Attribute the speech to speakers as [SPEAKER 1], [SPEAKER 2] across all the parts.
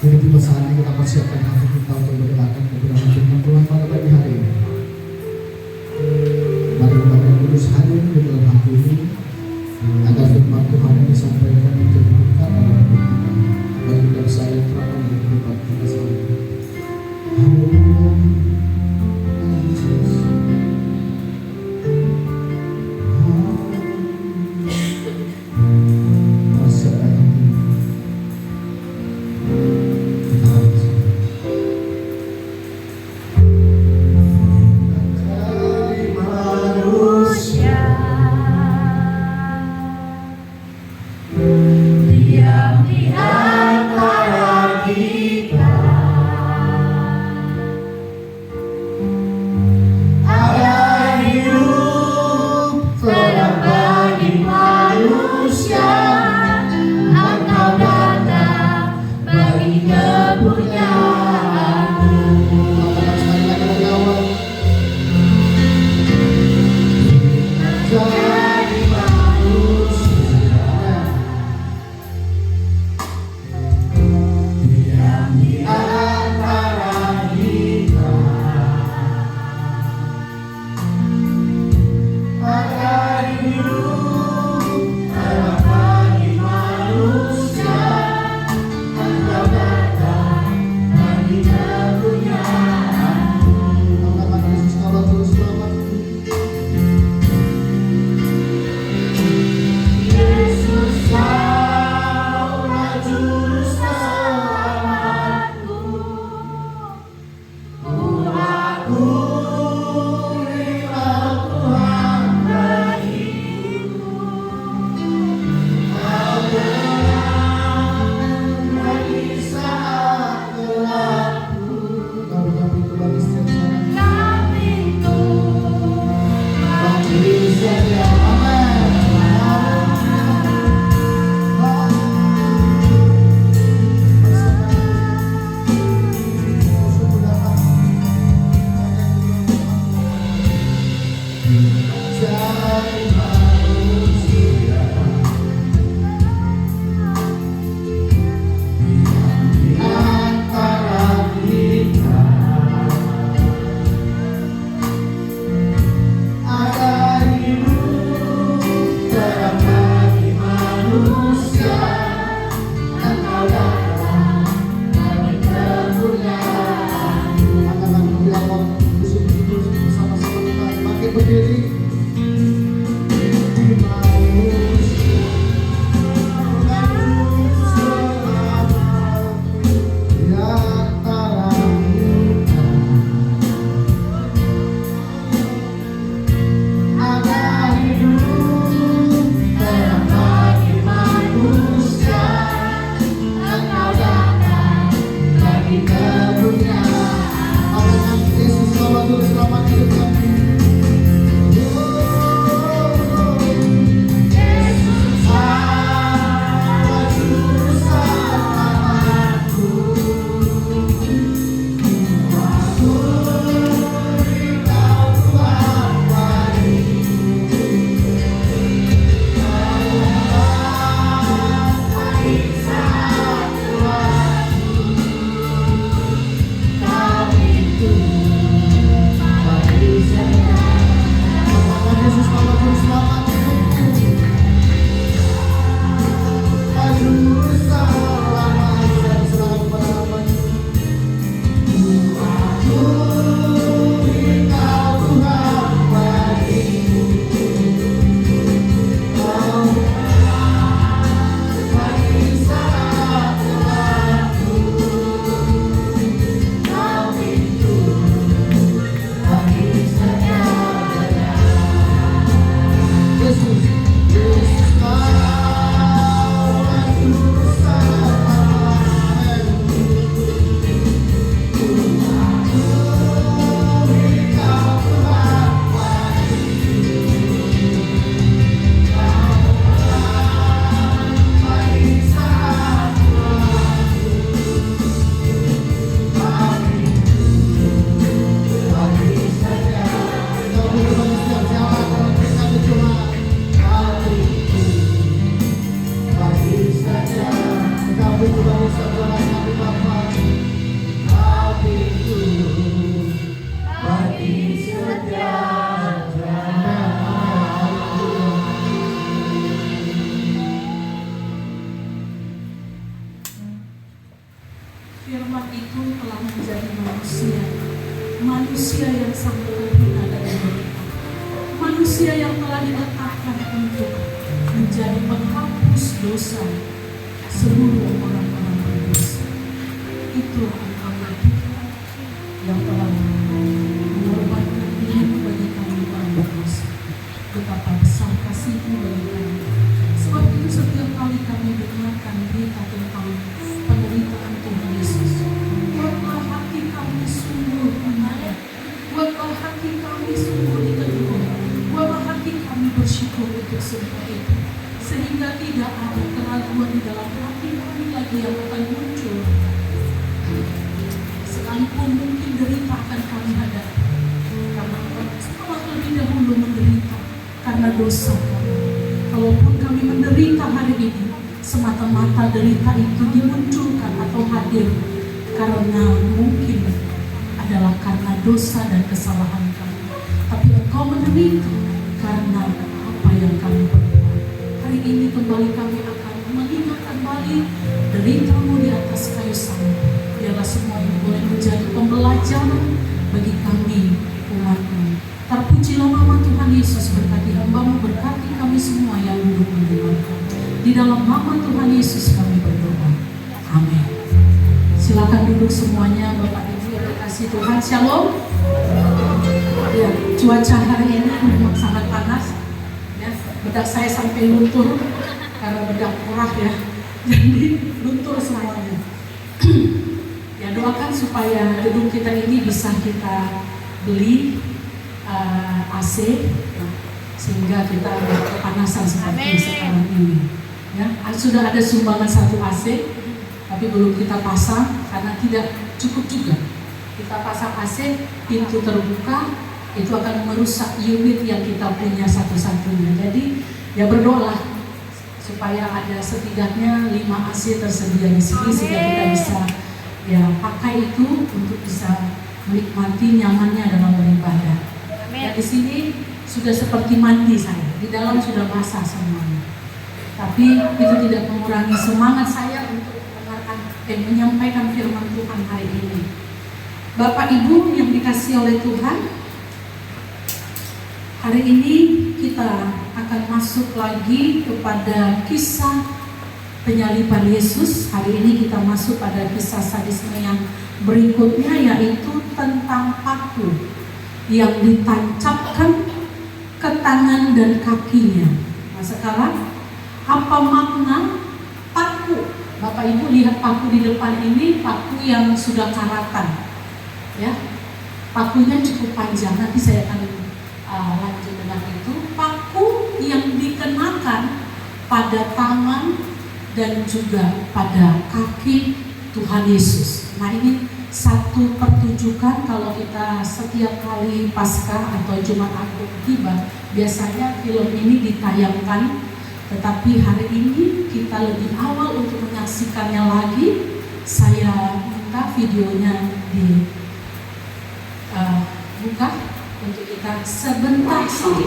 [SPEAKER 1] Jadi tiba saatnya kita persiapkan hati kita untuk mendengarkan kebenaran firman Tuhan pada pagi hari ini. Mari kita yang kudus hadir di dalam hati ini, agar firman Tuhan yang disampaikan menjadi berkat dalam hidup kita, bagi kita bisa yang terang di kehidupan kita selalu. Haleluya.
[SPEAKER 2] Manusia, engkau datang Firman itu telah menjadi manusia, manusia yang sangat terhina dan menderita, manusia yang telah diletakkan untuk menjadi penghapus dosa seluruh orang-orang berdosa. Itulah Engkau ya Tuhan yang telah mengorbankan diri bagi kami orang berdosa. Betapa besar kasih-Mu bagi kami. Sebab itu setiap kali kami dengarkan berita tentang penderitaan Tuhan Yesus, buatlah hati kami sungguh menarik, buatlah hati kami sungguh diteguh, buatlah hati kami bersyukur untuk semua itu, sehingga tidak ada keraguan di dalam hati kami lagi yang akan muncul. Sekalipun mungkin derita akan kami hadapi, karena setelah lebih dahulu menderita karena dosa kami. Kalaupun kami menderita hari ini, semata-mata derita itu dimunculkan atau hadir karena mungkin adalah karena dosa dan kesalahan kami. Tapi Engkau menderita karena apa yang kami perbuat. Hari ini kembali kami akan mengingat kembali derita-Mu di atas kayu salib. Biarlah semua ini boleh menjadi pembelajaran bagi kami umat-Mu. Terpujilah nama Tuhan Yesus, berkati hamba-Mu, berkati kami semua yang duduk mendengarkan. Di dalam nama Tuhan Yesus kami berdoa. Amin. Silakan duduk semuanya, Bapak Ibu yang dikasihi Tuhan. Shalom. Ya, cuaca hari ini memang sangat panas. Ya, bedak saya sampai luntur karena bedak murah ya. Jadi luntur semuanya. Ya, doakan supaya gedung kita ini bisa kita beli AC sehingga kita ada kepanasan seperti sekarang ini. Ya, sudah ada sumbangan 1 AC, tapi belum kita pasang karena tidak cukup juga. Kita pasang AC, pintu terbuka, itu akan merusak unit yang kita punya satu-satunya. Jadi ya berdoalah supaya ada setidaknya 5 AC tersedia di sini sehingga kita bisa ya pakai itu untuk bisa menikmati nyamannya dalam beribadah. Ya, di sini sudah seperti mandi saya, di dalam sudah basah semuanya. Tapi itu tidak mengurangi semangat saya untuk menyampaikan firman Tuhan hari ini. Bapak Ibu yang dikasihi oleh Tuhan, hari ini kita akan masuk lagi kepada kisah penyaliban Yesus. Hari ini kita masuk pada kisah sadisme yang berikutnya, yaitu tentang paku yang ditancapkan ke tangan dan kakinya. Nah sekarang apa makna paku? Bapak Ibu lihat paku di depan ini, paku yang sudah karatan, ya. Pakunya cukup panjang. Nanti saya akan lanjut dengan itu. Paku yang dikenakan pada tangan dan juga pada kaki Tuhan Yesus. Nah ini satu pertunjukan kalau kita setiap kali Paskah atau Jumat Agung tiba, biasanya film ini ditayangkan. Tetapi hari ini kita lebih awal untuk menyaksikannya lagi. Saya minta videonya dibuka untuk kita sebentar saja.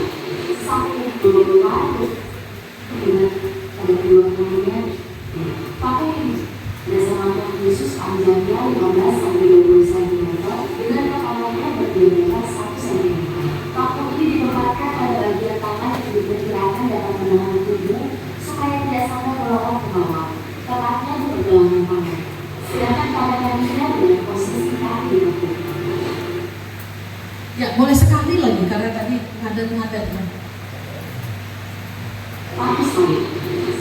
[SPEAKER 3] Bersama Yesus panjangnya 15-20 cm dengan kepalanya berdiameter 1 cm. Paku ini ditempatkan pada bagian tangan yang diperkirakan dapat menahan tubuh supaya tidak sampai melorot ke bawah. Tepatnya di pergelangan tangan. Sedangkan pada kakinya dengan posisi kaki ditekuk.
[SPEAKER 2] Ya, boleh sekali lagi karena tadi ngadat-ngadatnya.
[SPEAKER 3] Paku salib.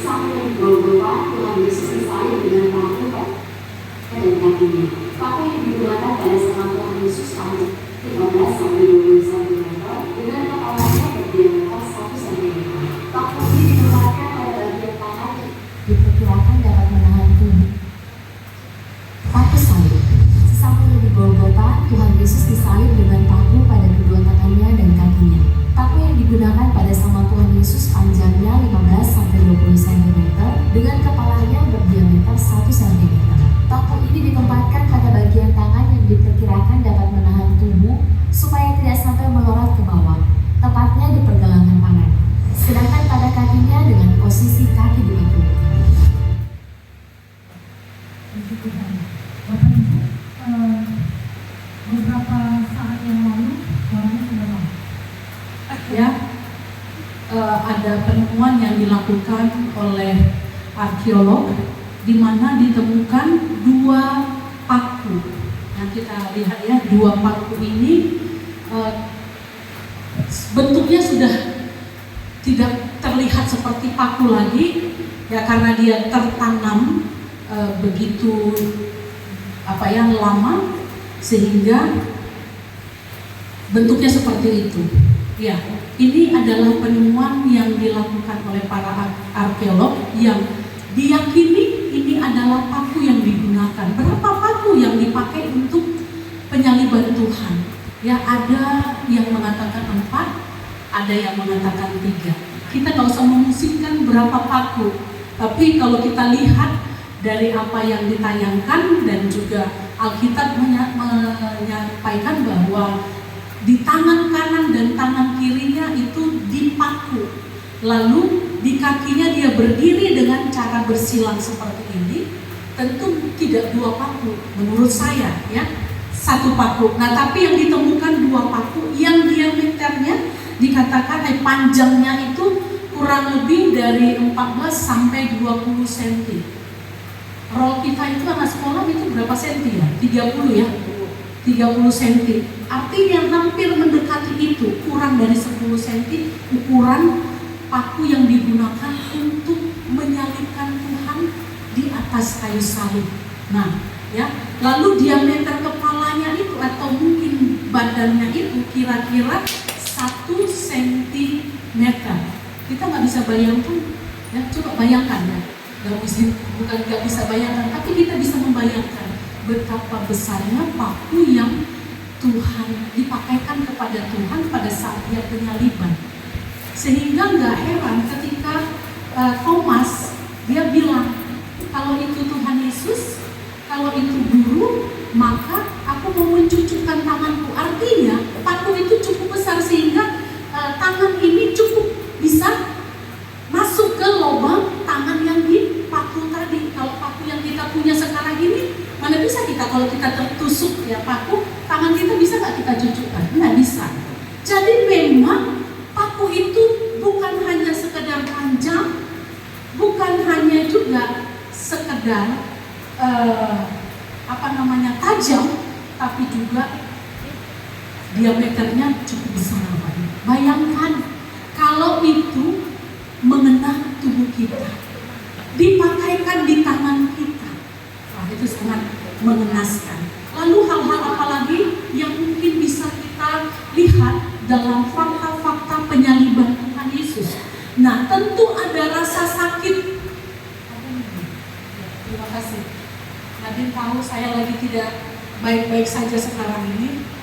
[SPEAKER 3] Sampai Golgota, Tuhan Yesus disalib dengan paku dan kakinya. Paku yang digunakan pada saat Tuhan Yesus panjang 15-20 cm dengan kepalanya berdiameter 1 cm. Paku ini ditempatkan pada bagian tangan yang diperkirakan dapat menahan tubuh. Paku salib. Sesampainya di Golgota, Tuhan Yesus disalib dengan paku pada kedua tangannya dan kakinya. Paku yang digunakan pada sama Tuhan Yesus panjangnya 15-20 cm dengan kepalanya berdiameter 1 cm. Paku ini ditempatkan pada bagian tangan yang diperkirakan dapat menahan tubuh supaya tidak sampai melorot ke bawah, tepatnya di pergelangan tangan. Sedangkan pada kakinya dengan posisi kaki ditekuk.
[SPEAKER 2] Bapak Ibu, beberapa saat yang lalu orangnya sudah tahu. Ya, ada penemuan yang dilakukan oleh arkeolog di mana ditemukan 2 paku. Yang kita lihat ya, 2 paku ini bentuknya sudah tidak terlihat seperti paku lagi ya, karena dia tertanam begitu lama sehingga bentuknya seperti itu. Ya, ini adalah penemuan yang dilakukan oleh para arkeolog yang diyakini ini adalah paku yang digunakan. Berapa paku yang dipakai untuk penyaliban Tuhan? Ya, ada yang mengatakan 4, ada yang mengatakan 3. Kita nggak usah memusingkan berapa paku, tapi kalau kita lihat dari apa yang ditayangkan dan juga Alkitab menyampaikan bahwa di tangan kanan dan tangan kirinya itu dipaku, lalu di kakinya dia berdiri dengan cara bersilang seperti ini. Tentu tidak 2 paku menurut saya ya, 1 paku. Nah, tapi yang ditemukan 2 paku yang diameternya dikatakan panjangnya itu kurang lebih dari 14 sampai 20 cm. Roll kita itu anak sekolah itu berapa senti ya? 30 ya? 30 cm. Artinya hampir mendekati itu, kurang dari 10 cm ukuran paku yang digunakan untuk menyalibkan Tuhan di atas kayu salib. Nah, ya, lalu diameter kepalanya itu atau mungkin badannya itu kira-kira 1 cm. Kita nggak bisa bayangkan, ya, coba bayangkan ya. Bukan nggak bisa bayangkan, tapi kita bisa membayangkan betapa besarnya paku yang Tuhan dipakaikan kepada Tuhan pada saat dia penyaliban. Sehingga nggak heran ketika Thomas dia bilang, kalau itu Tuhan Yesus, kalau itu guru, maka aku mau mencucukkan tanganku. Artinya paku itu cukup besar sehingga tangan ini cukup bisa masuk ke lubang tangan yang di paku tadi. Kalau paku yang kita punya sekarang ini, mana bisa kita kalau kita tertusuk ya paku, tangan kita bisa nggak kita cucukkan? Nggak bisa. Jadi memang paku itu bukan hanya sekedar panjang, bukan hanya juga sekedar tajam, tapi juga diameternya cukup besar. Bayangkan kalau itu mengena tubuh kita, dipakaikan di tangan kita. Wah, itu sangat mengenaskan. Lalu hal-hal apa lagi yang mungkin bisa kita lihat dalam fakta-fakta penyaliban Tuhan Yesus? Nah, tentu ada rasa sakit. Terima kasih. Nadine tahu saya lagi tidak baik-baik saja sekarang ini.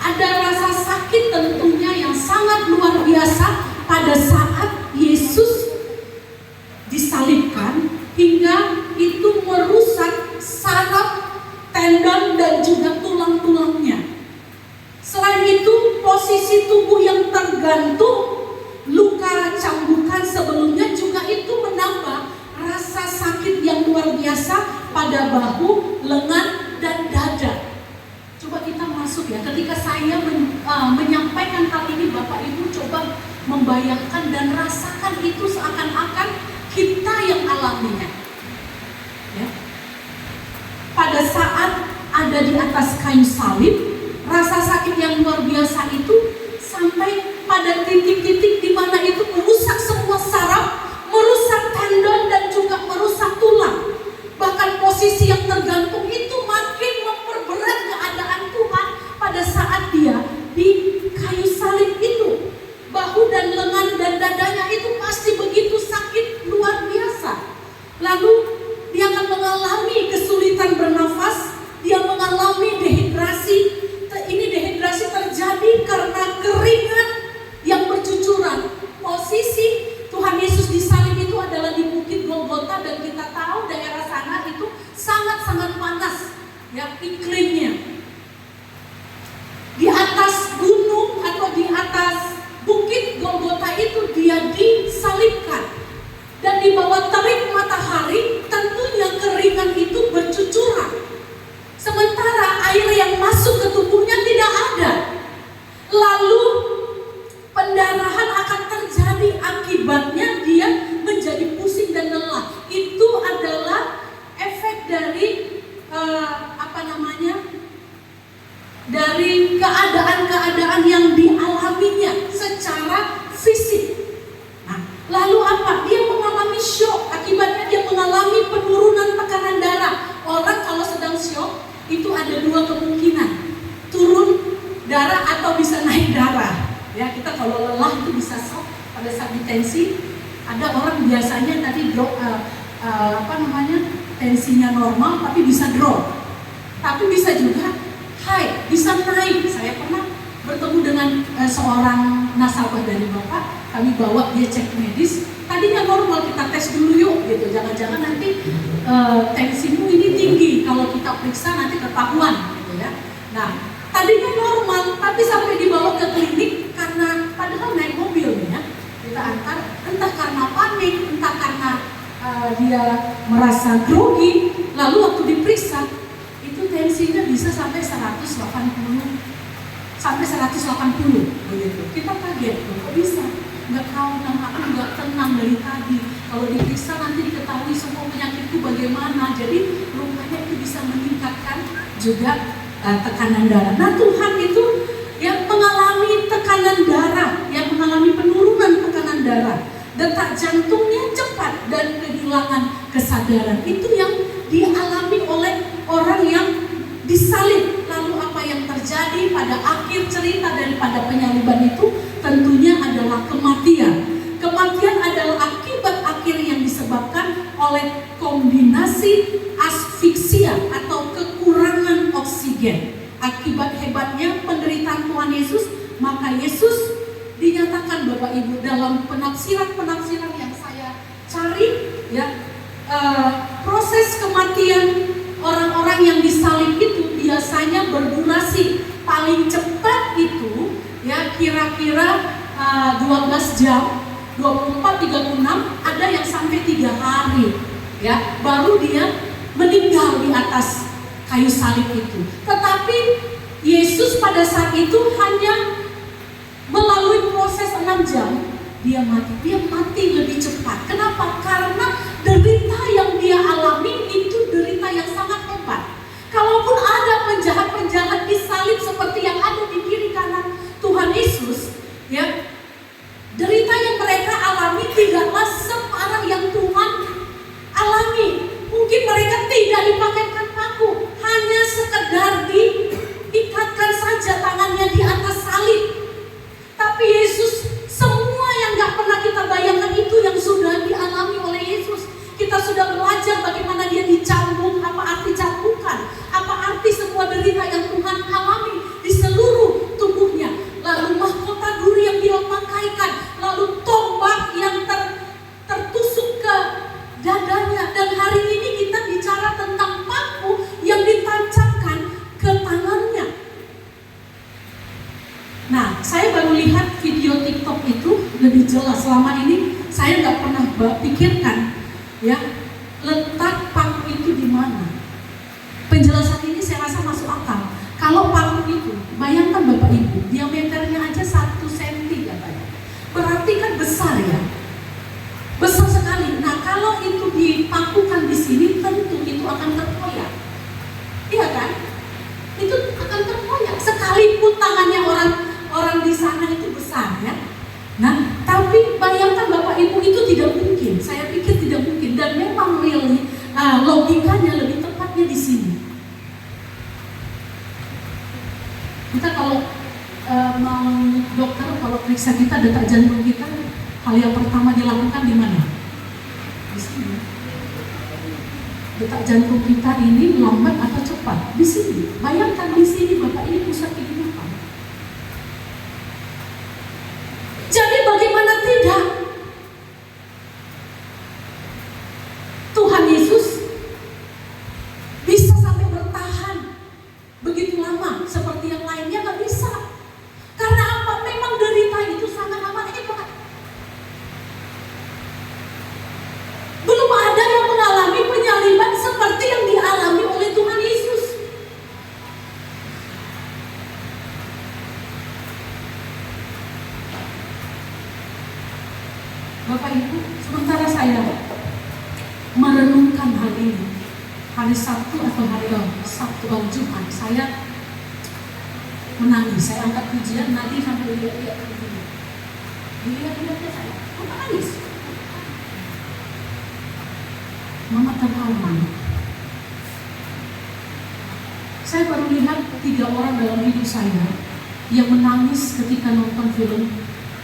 [SPEAKER 2] Ada rasa sakit tentunya yang sangat luar biasa pada saat Yesus disalibkan hingga itu merusak saraf, tendon dan juga tulang-tulangnya. Selain itu, posisi tubuh yang tergantung, luka cambukan sebelumnya juga itu menambah rasa sakit yang luar biasa pada bahu, lengan dan dada. Coba kita masuk ya, ketika saya menyampaikan hal ini, Bapak Ibu coba membayangkan dan rasakan itu seakan-akan kita yang alaminya. Ya. Pada saat ada di atas kayu salib, rasa sakit yang luar biasa itu sampai pada titik-titik di mana itu merusak semua saraf, merusak tendon dan juga merusak tulang. Bahkan posisi yang tergantung itu makin memperberat keadaan Tuhan pada saat dia di kayu salib itu. Bahu dan lengan dan dadanya itu pasti begitu sakit luar biasa. Lalu dia akan mengalami kesulitan bernafas, dia mengalami dehidrasi. Ini dehidrasi terjadi karena keringat yang bercucuran. Posisi Tuhan Yesus disalib itu adalah di Bukit Golgota dan kita tahu daerah sana itu sangat-sangat panas ya iklimnya. Di atas dia disalibkan dan di bawah terik matahari, tentunya keringat itu bercucuran. Sementara air yang masuk ke tubuhnya tidak ada. Lalu pendarahan akan terjadi, akibatnya dia menjadi pusing dan lelah. Itu adalah efek dari dari keadaan-keadaan yang dialaminya secara fisik. Nah, lalu apa? Dia mengalami shock, akibatnya dia mengalami penurunan tekanan darah. Orang kalau sedang shock itu ada dua kemungkinan, turun darah atau bisa naik darah. Ya, kita kalau lelah itu bisa shock pada saat ditensi. Ada orang biasanya tadi tensinya normal tapi bisa drop. Tapi bisa juga high, bisa naik. Saya pernah bertemu dengan seorang nasabah dari Bapak, kami bawa dia cek medis. Tadinya normal, kita tes dulu yuk gitu. Jangan-jangan nanti tensimu ini tinggi, kalau kita periksa nanti ketahuan gitu ya. Nah, tadinya normal, tapi sampai dibawa ke klinik karena padahal naik mobil ya. Kita antar, entah karena panik, entah karena dia merasa grogi, lalu waktu diperiksa itu tensinya bisa sampai 180 sampai 180 begitu. Kita kaget, kok bisa? Nggak tahu, aku nggak tenang dari tadi. Kalau diperiksa nanti diketahui semua penyakitku bagaimana. Jadi rupanya itu bisa meningkatkan juga tekanan darah. Nah, Tuhan itu yang mengalami tekanan darah, yang mengalami penurunan tekanan darah, detak jantungnya cepat dan kehilangan kesadaran. Itu yang dialami oleh orang yang disalib. Lalu apa yang terjadi pada akhir cerita daripada penyaliban itu tentunya adalah kematian. Kematian adalah akibat akhir yang disebabkan oleh kombinasi asfiksia atau kekurangan oksigen. Akibat hebatnya penderitaan Tuhan Yesus, maka Yesus dinyatakan Bapak Ibu dalam penafsiran-penafsiran yang saya cari ya, proses kematian orang-orang yang disalib itu biasanya berdurasi paling cepat itu ya kira-kira 12 jam, 24-36, ada yang sampai 3 hari ya, baru dia meninggal di atas kayu salib itu. Tetapi Yesus pada saat itu hanya melalui proses 6 jam dia mati lebih cepat. Kenapa? Karena derita yang dia alami itu derita yang sangat hebat. Kalaupun ada penjahat-penjahat disalib seperti yang ada di kiri kanan Tuhan Yesus, ya, derita yang mereka alami tidaklah separah yang Tuhan alami. Mungkin mereka tidak dipakaikan paku, hanya sekedar diikatkan saja tangannya di atas salib. Tapi Yesus, semua yang gak pernah kita bayangkan itu yang sudah dialami oleh Yesus. Kita sudah belajar bagaimana dia dicambuk, apa arti cambukan, apa arti semua derita yang Tuhan alami di seluruh tubuhnya. Lalu mahkota duri yang dia pakaikan, lalu tombak yang tertusuk ke dadanya. Dan hari ini kita bicara tentang paku yang ditancapkan ke tangannya. Nah, saya baru lihat video TikTok itu lebih jelas. Selama ini saya nggak pernah pikirkan ya letak paku itu di mana. Penjelasan ini saya rasa masuk akal. Kalau paku itu, bayangkan Bapak Ibu, diameternya aja 1 cm katanya. Berarti kan besar ya, besar sekali. Nah, kalau itu dipakukan di sini, tentu itu akan terkoyak. Iya kan? Itu akan terkoyak. Sekalipun tangannya orang di sana itu besar ya. Nah, tapi bayangkan Bapak Ibu, itu tidak mungkin. Saya pikir tidak mungkin, dan memang logikanya lebih tepatnya di sini. Kita kalau mau dokter, kalau periksa kita detak jantung kita, hal yang pertama dilakukan di mana? Di sini. Detak jantung kita ini lambat atau cepat? Di sini. Bayangkan di sini Bapak Ibu pusat kehidupan. Jadi bagaimana tidak? Tuhan Yesus bisa sampai bertahan begitu lama seperti yang lainnya, nggak bisa. Karena apa? Memang derita itu sangat amat hebat. Bapak Ibu, sementara saya merenungkan hal ini, hari Sabtu atau hari Sabtu atau Jumat, saya menangis. Saya angkat pujian, nanti sampai lihat-lihat begini. Dilihat-lihatnya saya, apa nangis? Mama terharu. Saya baru lihat 3 orang dalam hidup saya yang menangis ketika nonton film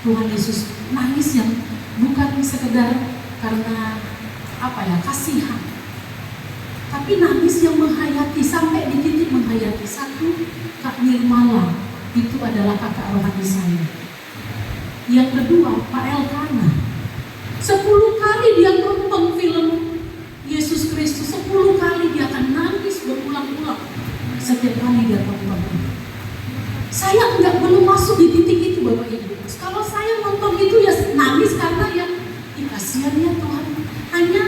[SPEAKER 2] Tuhan Yesus. Nangis yang bukan sekedar karena kasihan, tapi nangis yang menghayati, sampai di titik menghayati. Satu, Kak Nirmala, itu adalah kakak rohani saya. Yang kedua, Pak Elkana, 10 kali dia nonton film Yesus Kristus, 10 kali dia akan nangis berulang-ulang setiap kali dia nonton. Saya belum masuk di titik itu, Bapak Ibu. Kalau saya nonton itu ya nangis karena ya kasihan ya Tuhan. Hanya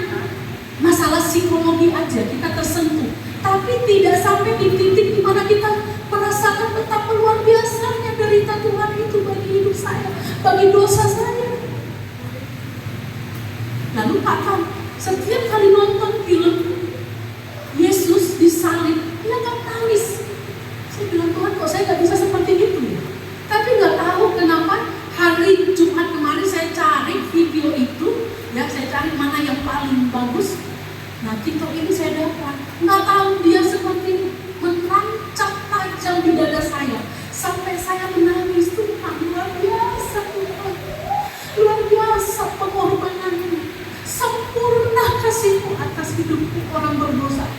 [SPEAKER 2] masalah psikologi aja, kita tersentuh. Tapi tidak sampai di titik di mana kita merasakan betapa luar biasanya derita Tuhan itu bagi hidup saya, bagi dosa saya. Lalu Pak Kam, setiap kali nonton film Yesus disalib, dia kan nangis. Saya bilang, Tuhan kok saya gak bisa seperti itu ya? Tapi gak tahu kenapa hari Jumat kemarin saya cari video itu, ya saya cari mana yang paling bagus. Nah TikTok ini saya dapat, gak tahu dia seperti menancap tajam di dada saya sampai saya menangis. Tuhan luar biasa, Tuhan luar biasa pengorbananmu, sempurna kasihmu atas hidupku orang berdosa.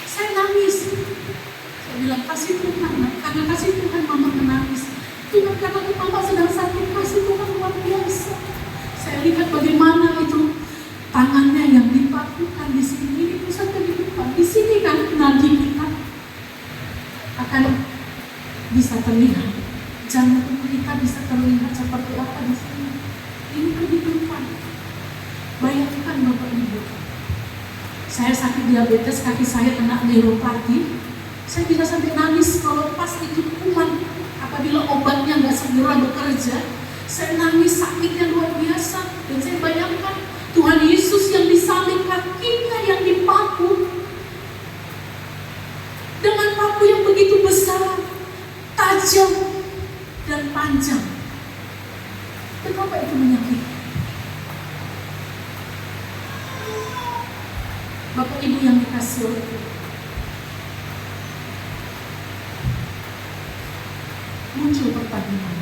[SPEAKER 2] Saya nangis. Saya bilang kasih Tuhan, karena kasih Tuhan mama menangis. Tuhan karena mama sedang sakit, kasih Tuhan luar biasa. Saya lihat bagaimana itu tangannya yang dipakukan di sini, ini pusat kehidupan. Di sini kan nadi kita akan bisa terlihat, jantung kita bisa terlihat seperti apa di sini. Ini kehidupan. Bayangkan Bapak Ibu, saya sakit diabetes, kaki saya kena neuropati. Saya bisa sampai nangis kalau pas itu kuman, apabila obatnya nggak segera bekerja. Saya nangis, sakitnya luar biasa. Dan saya bayangkan Tuhan Yesus yang disalib, kakinya yang dipaku dengan paku yang begitu besar, tajam dan panjang. Betapa itu menyakitkan. Bapak Ibu yang dikasihi oleh Tuhan, muncul pertanyaan.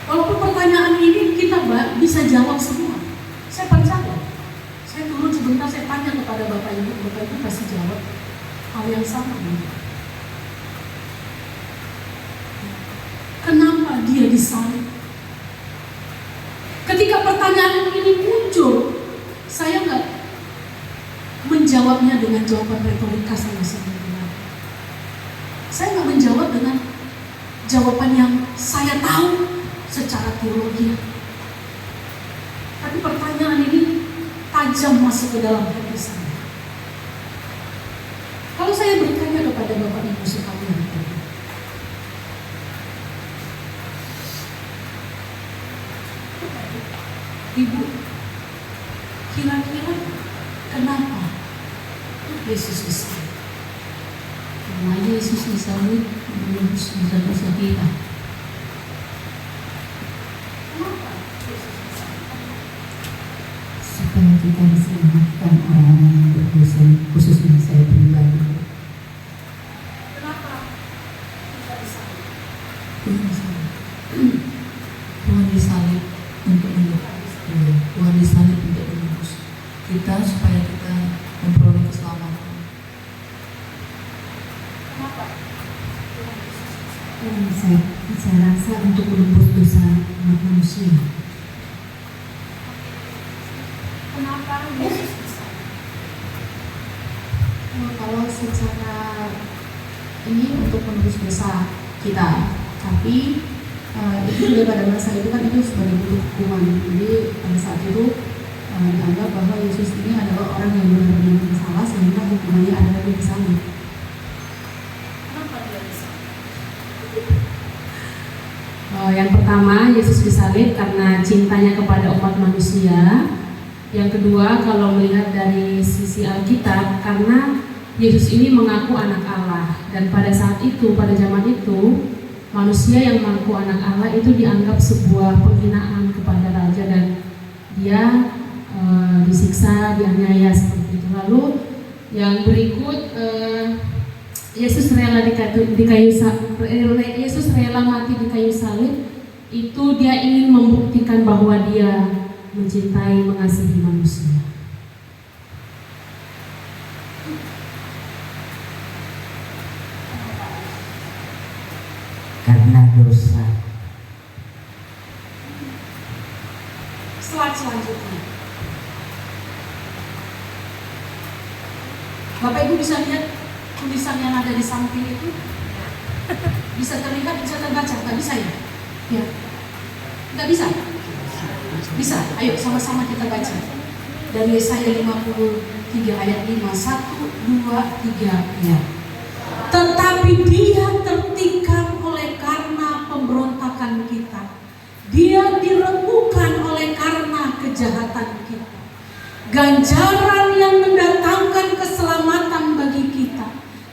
[SPEAKER 2] Walaupun pertanyaan ini kita bisa jawab semua, saya percaya. Saya turun sebentar, saya tanya kepada Bapak Ibu pasti jawab hal yang sama. Kenapa dia disalib? Ketika pertanyaan ini muncul, saya nggak menjawabnya dengan jawaban retorika saya sendiri. Saya nggak menjawab dengan jawaban yang saya tahu secara teologi. Tapi pertanyaan ini tajam masuk ke dalam hati saya. Kalau saya bertanya kepada Bapak Ibu sekalian, Ibu, kira-kira kenapa Yesus disalib?
[SPEAKER 4] Karena Yesus disalib menebus dosa-dosa kita.
[SPEAKER 2] Kenapa Yesus disalib?
[SPEAKER 4] Supaya kita diselamatkan orang-orang yang berdosa, khususnya saya pribadi.
[SPEAKER 2] Kenapa kita disalib?
[SPEAKER 4] Tuhan disalib untuk menebus. Tuhan disalib untuk menebus kita supaya kita memperoleh keselamatan.
[SPEAKER 2] Kenapa?
[SPEAKER 4] Saya rasa untuk menebus dosa umat manusia.
[SPEAKER 2] Kenapa Yesus disalib?
[SPEAKER 5] Kalau secara ini untuk menebus dosa kita, tapi itu juga pada masa itu kan itu sebagai bentuk hukuman. Jadi pada saat itu dianggap bahwa Yesus ini adalah orang yang benar-benar bersalah sehingga hukumannya adalah di salib.
[SPEAKER 2] Kenapa dia disalib?
[SPEAKER 5] Yang pertama, Yesus disalib karena cintanya kepada umat manusia. Yang kedua, kalau melihat dari sisi Alkitab, karena Yesus ini mengaku anak Allah. Dan pada saat itu, pada zaman itu, manusia yang mengaku anak Allah itu dianggap sebuah penghinaan kepada raja, dan dia disiksa, dianiaya seperti itu. Lalu yang berikut, Yesus rela Yesus rela mati di kayu salib. Itu dia ingin membuktikan bahwa dia mencintai, mengasihi manusia.
[SPEAKER 6] Karena dosa.
[SPEAKER 2] Slide selanjutnya. Bapak Ibu bisa lihat tulisan yang ada di samping itu? Bisa terlihat, bisa terbaca? Nggak bisa ya? Ya. Nggak bisa? Bisa. Ayo sama-sama kita baca. Dari Yesaya 53 ayat 5, 1, 2, 3 ya. Tetapi dia tertikam oleh karena pemberontakan kita. Dia dirembukan oleh karena kejahatan kita. Ganjaran yang mendatangkan keselamatan bagi kita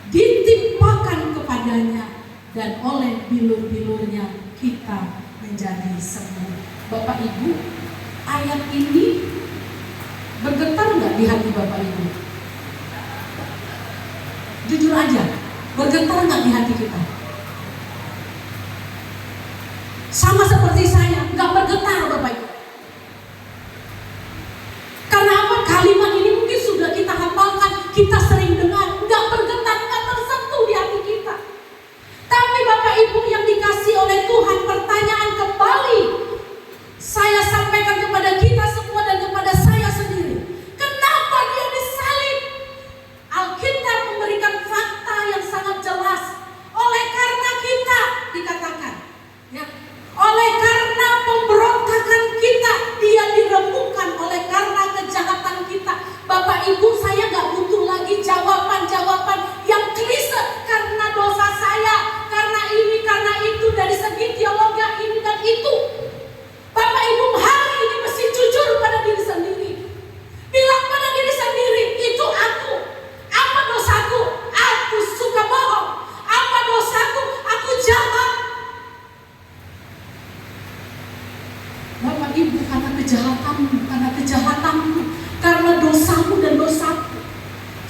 [SPEAKER 2] ditimpakan kepadanya, dan oleh bilur-bilurnya kita menjadi sembuh. Bapak Ibu, ayat ini bergetar nggak di hati Bapak Ibu? Jujur aja, bergetar nggak di hati kita? Sama seperti saya, nggak bergetar Bapak Ibu. Karena apa? Kalimat ini mungkin sudah kita hafalkan, kita sering dengar, nggak bergetar, nggak tersentuh di hati kita. Tapi Bapak Ibu yang dikasih oleh Tuhan, pertanyaan kembali saya sampaikan kepada kita semua dan kepada saya sendiri. Kenapa dia disalib? Alkitab memberikan fakta yang sangat jelas. Oleh karena kita, dikatakan ya, oleh karena pemberontakan kita, dia dirembukan oleh karena kejahatan kita. Bapak Ibu, saya nggak butuh lagi jawaban-jawaban yang klise, karena dosa saya, karena ini, karena itu, dari segi teologi ini dan itu. Bapak Ibu hari ini mesti jujur pada diri sendiri. Bilang pada diri sendiri, itu aku. Apa dosaku? Aku suka bohong. Apa dosaku? Aku jahat. Bapak Ibu, karena kejahatanmu, karena dosamu dan dosaku.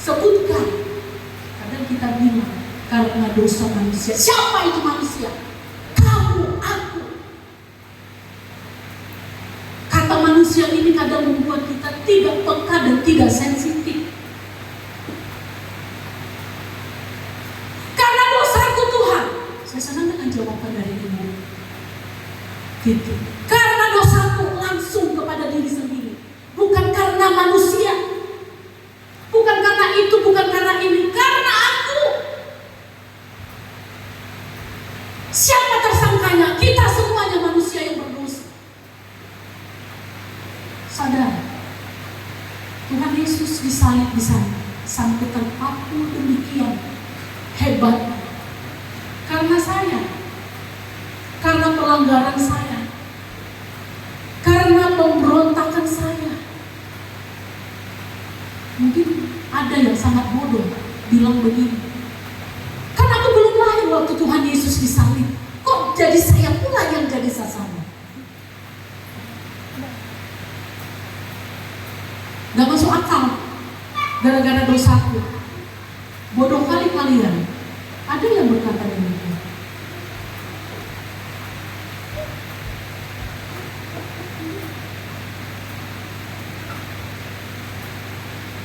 [SPEAKER 2] Sebutkan. Kadang kita bilang, karena dosa manusia. Siapa itu manusia? Kamu, aku. Kata manusia ini kadang membuat kita tidak peka dan tidak sensitif. Karena dosaku Tuhan. Saya senang dengan jawaban dari Ibu. Gitu. Karena dosaku, langsung kepada diri sendiri. Bukan karena manusia. Bukan karena itu, bukan karena ini. Karena aku. Siapa tersangkanya? Kita semuanya manusia yang berdosa. Sadar, Tuhan Yesus disalib di sana sampai terpaku demikian hebat. Karena saya, karena pelanggaran saya, karena pemberontakan saya. Mungkin ada yang sangat bodoh bilang begini, kan aku belum lahir waktu Tuhan Yesus disalib, kok jadi saya pula yang jadi sasaran? Gak masuk akal, gara-gara dosaku. Bodoh kali kalian. Ada yang berkata demikian.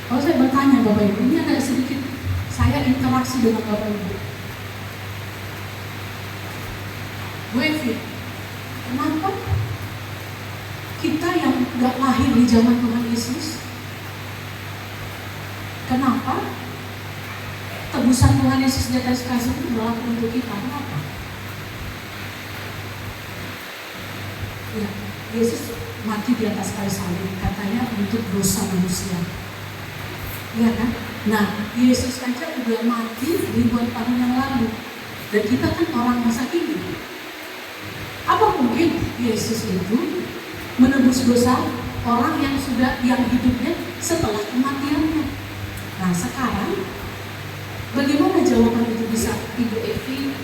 [SPEAKER 2] Kalau saya bertanya Bapak Ibu, ini ada sedikit saya interaksi dengan Bapak Ibu. Bu Evi, kenapa kita yang gak lahir di zaman Tuhan Yesus, kenapa tebusan Tuhan Yesus di atas kayu itu berlaku untuk kita? Kenapa? Ya, Yesus mati di atas kayu salib, katanya untuk dosa manusia. Iya kan? Nah, Yesus aja udah mati ribuan tahun yang lalu, dan kita kan orang masa kini. Apa mungkin Yesus itu menebus dosa orang yang hidupnya setelah kematiannya? Nah sekarang bagaimana jawaban itu bisa Ibu Evi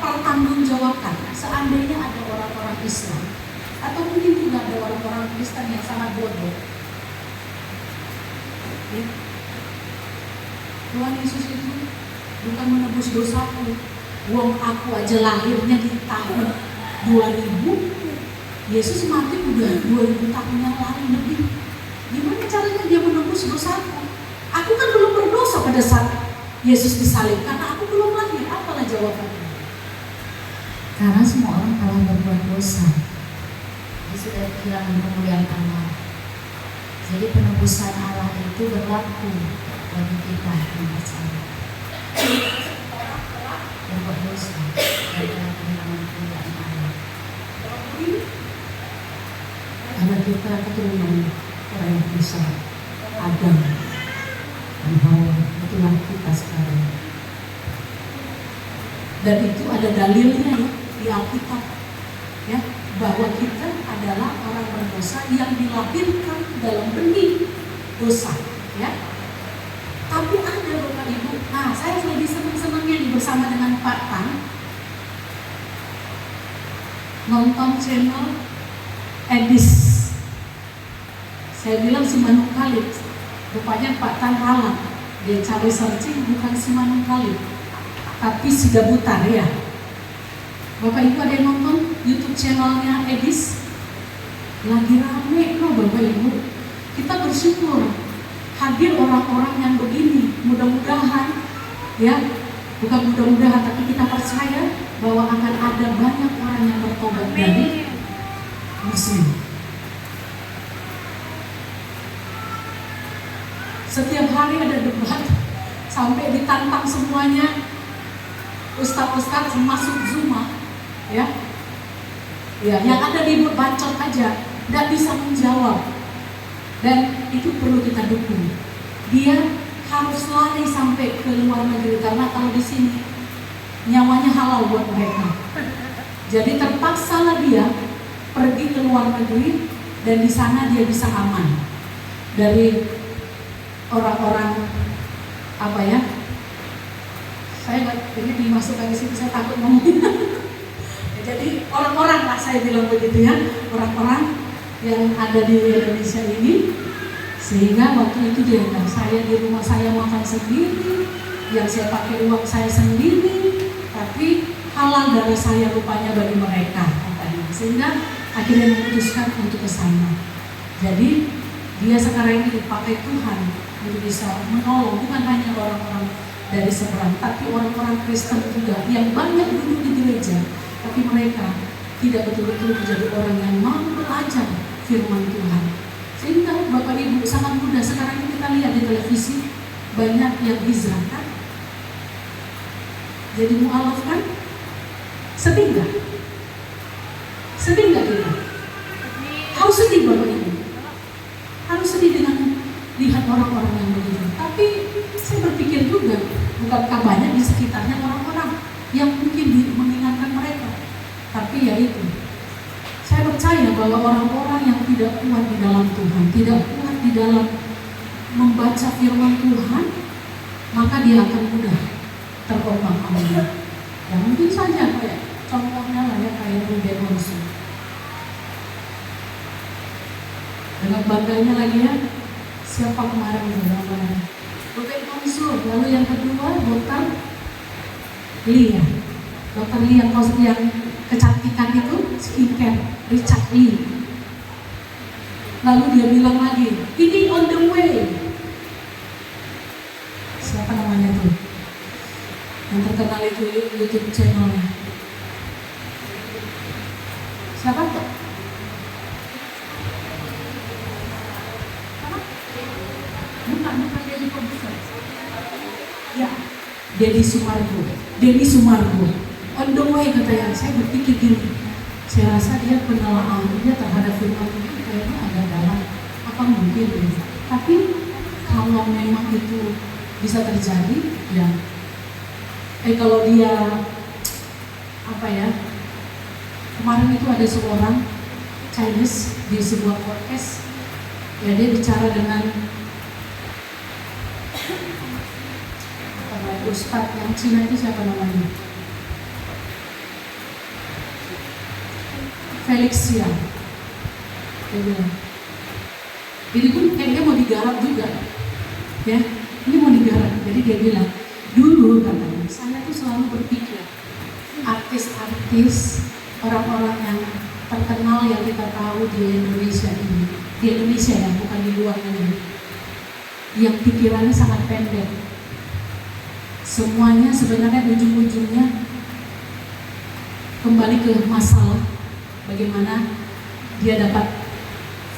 [SPEAKER 2] pertanggungjawabkan seandainya ada orang-orang Islam atau mungkin juga ada orang-orang Kristen yang sangat bodoh? Ya. Tuhan Yesus itu bukan menebus dosaku. Wong aku aja lahirnya di tahun 2000, Yesus mati udah 2000 tahun yang lalu lebih. Gimana caranya dia menebus dosaku? Aku kan belum berdosa pada saat Yesus disalib karena aku belum lahir. Apalah jawabannya?
[SPEAKER 5] Karena semua orang telah berbuat dosa, dia sudah kehilangan kemuliaan Allah. Jadi penebusan Allah itu berlaku bagi kita yang percaya. Berbuat dosa dan telah kehilangan kemuliaan Allah. Karena kita keturunan orang yang bisa Adam dan Hawa, itulah kita sekarang.
[SPEAKER 2] Dan itu ada dalilnya ya di Alkitab, ya, bahwa kita adalah orang berdosa yang dilahirkan dalam benih dosa, ya. Tapi ada Bapak Ibu, nah saya lagi senang-senangnya nih bersama dengan Pak Tan nonton channel Edis. Saya bilang si Manuk Khalid, rupanya Pak Tan ralat, dia cari searching bukan si Manuk Khalid, tapi si Gabutar ya. Bapak Ibu ada yang nonton YouTube channelnya Edis? Lagi rame loh Bapak Ibu. Kita bersyukur hadir orang-orang yang begini. Mudah-mudahan ya, bukan mudah-mudahan tapi kita percaya bahwa akan ada banyak orang yang bertobat dari Muslim. Setiap hari ada debat sampai ditantang semuanya. Ustaz-ustaz masuk Zuma, ya, yang ada di bacot aja, tidak bisa menjawab, dan itu perlu kita dukung. Dia harus lari sampai ke luar negeri karena kalau di sini nyawanya halal buat mereka. Jadi terpaksalah dia pergi ke luar negeri dan di sana dia bisa aman dari orang-orang apa ya? Saya nggak ini dimasukkan di situ, saya takut ngomongin. Jadi orang-orang lah saya bilang begitu ya, orang-orang yang ada di Indonesia ini, sehingga waktu itu dia bilang saya di rumah saya makan sendiri, yang saya pakai uang saya sendiri, tapi halal darah saya rupanya bagi mereka katanya. Sehingga akhirnya memutuskan untuk ke sana. Jadi dia sekarang ini dipakai Tuhan untuk bisa menolong bukan hanya orang-orang dari seberang, tapi orang-orang Kristen juga yang banyak duduk di gereja, tapi mereka tidak betul-betul menjadi orang yang mau belajar firman Tuhan. Sehingga Bapak Ibu sangat mudah. Sekarang ini kita lihat di televisi banyak yang hijrah kan, jadi mu'alaf kan. Sedih nggak? Sedih nggak kita? Harus sedih Bapak Ibu. Harus sedih dengan lihat orang-orang yang begitu. Tapi saya berpikir juga, bukankah banyak di sekitarnya orang-orang yang mungkin mengingatkan mereka. Tapi ya itu, saya percaya bahwa orang-orang yang tidak kuat di dalam Tuhan, tidak kuat di dalam membaca firman Tuhan, maka dia akan mudah terombang-ambing. Ya mungkin saja kayak contohnya lah ya, kayak Ruben Onsu. Dengan bangganya lagi ya, siapa kemarin itu namanya? Ruben Onsu. Lalu yang kedua Dr. Lee ya, Dr. Lee yang kecantikan itu skincare, Richard Lee. Lalu dia bilang lagi, ini on the way. Siapa namanya tuh? Yang terkenal itu YouTube channelnya. Siapa tuh? Bukan Deddy Corbuzier. Ya, Deddy Sumargo. On the way katanya. Saya berpikir gini, saya rasa dia penelaahannya terhadap firman Tuhan kayaknya agak dalam. Apa mungkin ya? Tapi kalau memang itu bisa terjadi, ya. Kalau dia apa ya, Kemarin itu ada seorang Chinese di sebuah podcast, ya dia bicara dengan Ustadz yang Cina itu siapa namanya? Felix Xia. Dia bilang, ini pun kayaknya mau digarap juga, ya. Ini mau digarap. Jadi dia bilang, dulu katanya, saya tuh selalu berpikir artis-artis, orang-orang yang terkenal yang kita tahu di Indonesia ini, di Indonesia ya, bukan di luar negeri, yang pikirannya sangat pendek. Semuanya sebenarnya ujung-ujungnya kembali ke masalah bagaimana dia dapat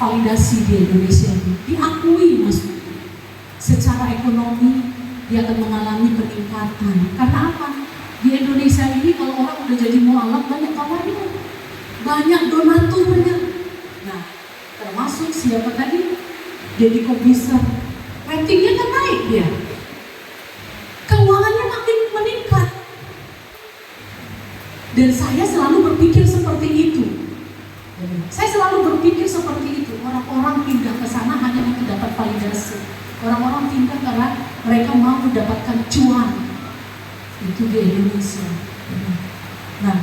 [SPEAKER 2] validasi di Indonesia ini, diakui maksudnya secara ekonomi dia akan mengalami peningkatan. Karena apa? Di Indonesia ini kalau orang udah jadi mualaf banyak kawannya, banyak donaturnya. Nah, termasuk siapa tadi? Deddy Kobusier, ratingnya kan naik dia, keuangannya makin meningkat. Dan saya selalu berpikir seperti itu. Saya selalu berpikir seperti itu. Orang-orang pindah ke sana hanya untuk dapat validasi. Orang-orang pindah karena mereka mau mendapatkan cuan. Itu di Indonesia. Nah,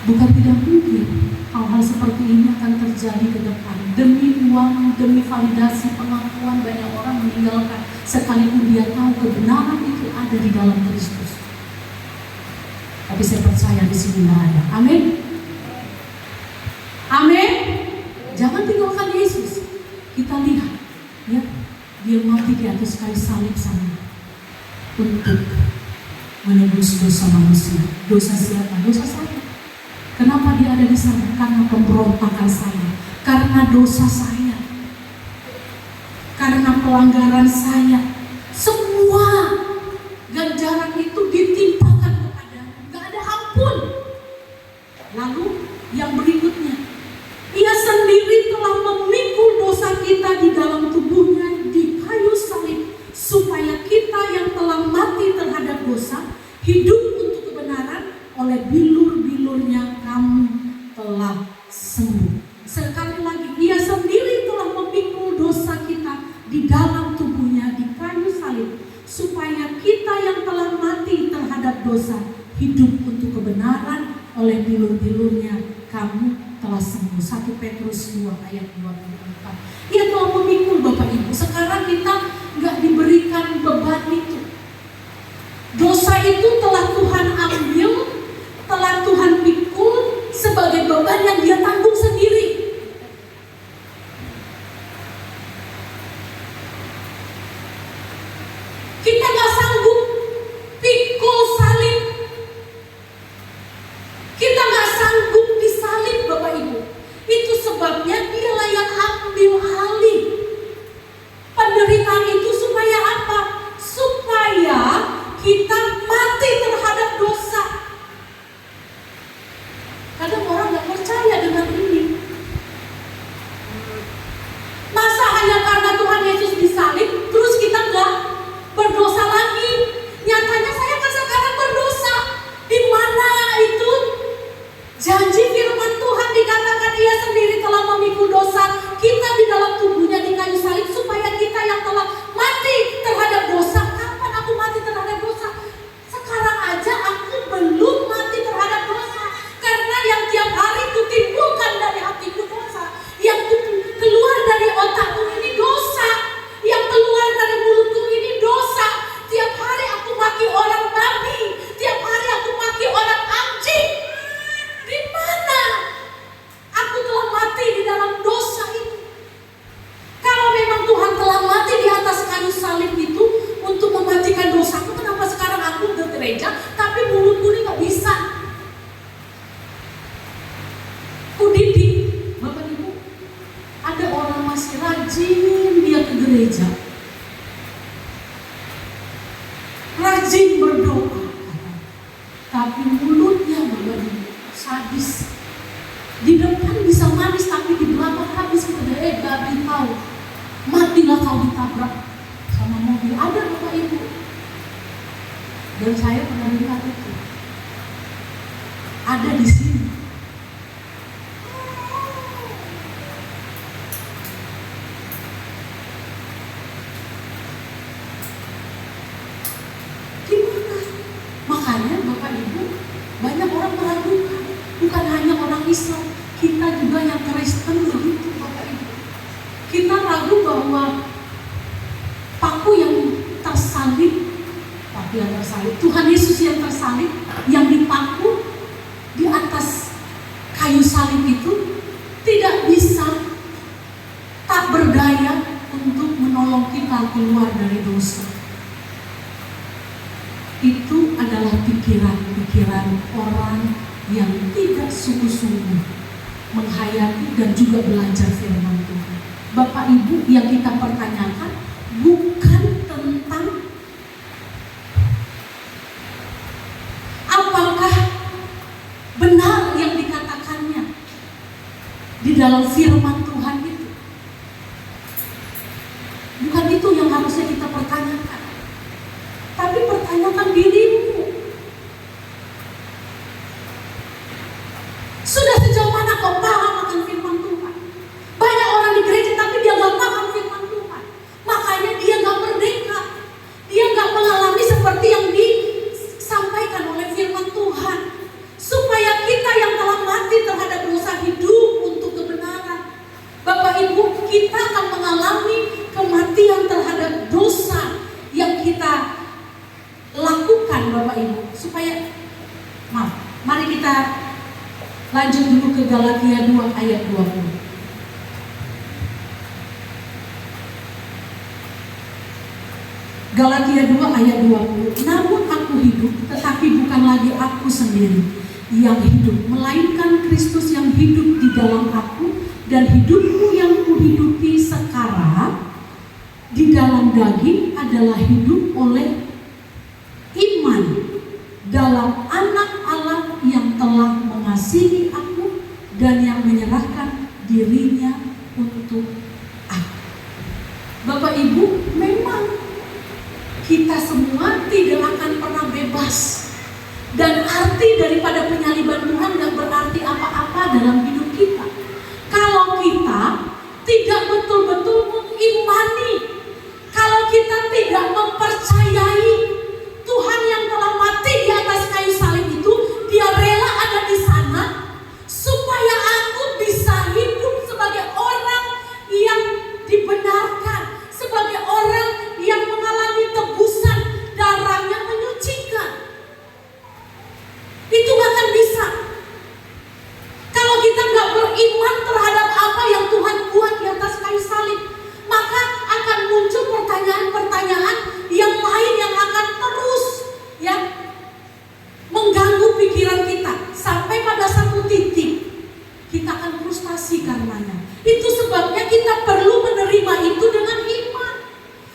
[SPEAKER 2] bukan tidak mungkin hal-hal seperti ini akan terjadi ke depan. Demi uang, demi validasi, pengakuan, banyak orang meninggalkan sekalipun dia tahu kebenaran itu ada di dalam Kristus. Tapi saya percaya di sini ada. Amin. Amin. Jangan tinggalkan Yesus. Kita lihat, ya, dia mati di atas kayu salib sana untuk menebus dosa manusia. Dosa siapa? Dosa saya. Kenapa dia ada di sana? Karena pemberontakan saya, karena dosa saya, karena pelanggaran saya. Semua ganjaran itu ditimpakan kepada, gak ada ampun. Lalu yang berikutnya, Ia sendiri telah memikul dosa kita di dalam tubuhnya di kayu salib, supaya kita yang telah mati terhadap dosa hidup untuk kebenaran. Oleh bilur-bilurnya kamu telah sembuh. Sekali lagi, Ia sendiri telah memikul dosa kita di dalam tubuhnya di kayu salib, supaya kita yang telah mati terhadap dosa hidup untuk kebenaran. Oleh bilur-bilurnya kamu telah sembuh. 1 Petrus 2 ayat 24. Ia telah memikul, Bapak Ibu. Sekarang kita nggak diberikan beban itu. Dosa itu telah Tuhan ambil, telah Tuhan pikul sebagai beban yang dia tanggung sendiri. Kita nggak sanggup pikul salib. Kita nggak sanggup disalib, Bapak Ibu. Itu sebabnya dialah yang ambil alih penderitaan itu. Supaya apa? Supaya kita mati terhadap dosa. Kadang orang nggak percaya dengan ini. Masa hanya karena Tuhan Yesus disalib, terus kita nggak berdosa lagi? Nyatanya saya kan sekarang berdosa. Di mana itu janji firman Tuhan dikatakan Ia sendiri telah memikul dosa kita di dalam tubuhnya di kayu salib, supaya kita yang telah mati terhadap dosa. Kapan aku mati terhadap dosa? Sekarang aja aku belum mati terhadap dosa, karena yang tiap hari kutimbulkan dari hatiku dosa, yang keluar dari otakku ini dosa, yang keluar dari mulutku ini dosa. Tiap hari aku maki orang babi, tiap hari aku maki orang anjing. Di mana aku telah mati di dalam dosa itu? Kalau memang Tuhan telah mati di atas kayu salib itu untuk mematikan dosaku, kenapa sekarang aku ke gereja tapi mulutku ini gak bisa? Ku didik, Bapak Ibu, ada orang masih rajin dia ke gereja, rajin berdoa, tapi mulutnya, Bapak Ibu, sadis. Di depan bisa manis, tapi di belakang habis. Babi tahu, matilah kau ditabrak sama mobil. Ada, Bapak Ibu, dan saya pernah lihat itu. Ada di sini. Islam, kita juga yang Kristen begitu Bapak Ibu. Kita ragu bahwa paku yang tersalib, Tuhan Yesus yang tersalib, yang dipaku di atas kayu salib itu tidak bisa, tak berdaya untuk menolong kita keluar dari dosa. Itu adalah pikiran-pikiran orang yang tidak sungguh-sungguh menghayati dan juga belajar firman Tuhan. Bapak Ibu, yang kita pertanyakan bukan tentang apakah benar yang dikatakannya di dalam firman Tuhan itu. Bukan itu yang harusnya kita pertanyakan, tapi pertanyakan dirimu. Sudah sejauh mana kau paham akan firman Tuhan? Banyak orang di gereja tapi dia gak paham firman Tuhan. Makanya dia gak merdeka. Dia gak mengalami seperti yang disampaikan oleh firman Tuhan. Supaya kita yang telah mati terhadap dosa hidup untuk kebenaran. Bapak Ibu, kita akan mengalami kematian terhadap dosa yang kita lakukan Bapak Ibu. Supaya, mari kita lanjut dulu ke Galatia 2 ayat 20. Galatia 2 ayat 20. Namun aku hidup, tetapi bukan lagi aku sendiri yang hidup, melainkan Kristus yang hidup di dalam aku, dan hidupku yang kuhidupi sekarang di dalam daging adalah hidup oleh iman dalam Anak Allah yang telah mengasihi aku dan yang menyerahkan dirinya untuk aku. Bapak Ibu, memang kita semua tidak akan pernah bebas. Dan arti daripada penyaliban Tuhan gak berarti apa-apa dalam hidup kita kalau kita tidak betul-betul mengimani, kalau kita tidak mempercayai Tuhan yang telah mati di atas kayu salib itu, dia rela ada di sana supaya aku bisa hidup sebagai orang yang dibenarkan, sebagai orang yang mengalami tebusan, darahnya menyucikan. Itu gak akan bisa kalau kita gak beriman terhadap apa yang Tuhan buat di atas kayu salib. Maka akan muncul pertanyaan-pertanyaan yang lain yang akan terus mengganggu pikiran kita sampai pada satu titik kita akan frustasi karenanya. Itu sebabnya kita perlu menerima itu dengan iman.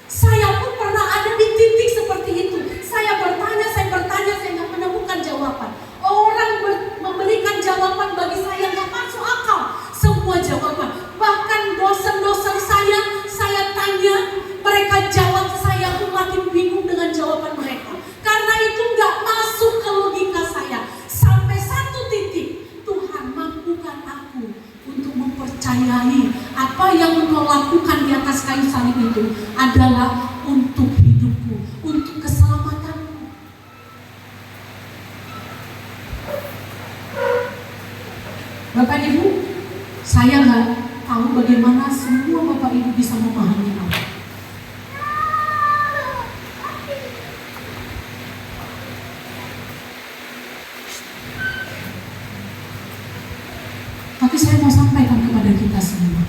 [SPEAKER 2] Saya pun pernah ada di titik seperti itu. Saya bertanya, saya nggak menemukan jawaban. Orang memberikan jawaban bagi saya nggak masuk akal. Semua jawaban, bahkan dosen-dosen saya tanya, mereka jawab, saya pun makin bingung dengan jawaban mereka. Karena itu nggak masuk ke logika saya. Sampai satu titik, Tuhan mampukan aku untuk mempercayai apa yang Engkau lakukan di atas kayu salib itu adalah untuk hidupku, untuk keselamatanku. Bapak Ibu, saya nggak tahu bagaimana semua Bapak Ibu bisa memahami apa. Tapi saya mau sampaikan kepada kita semua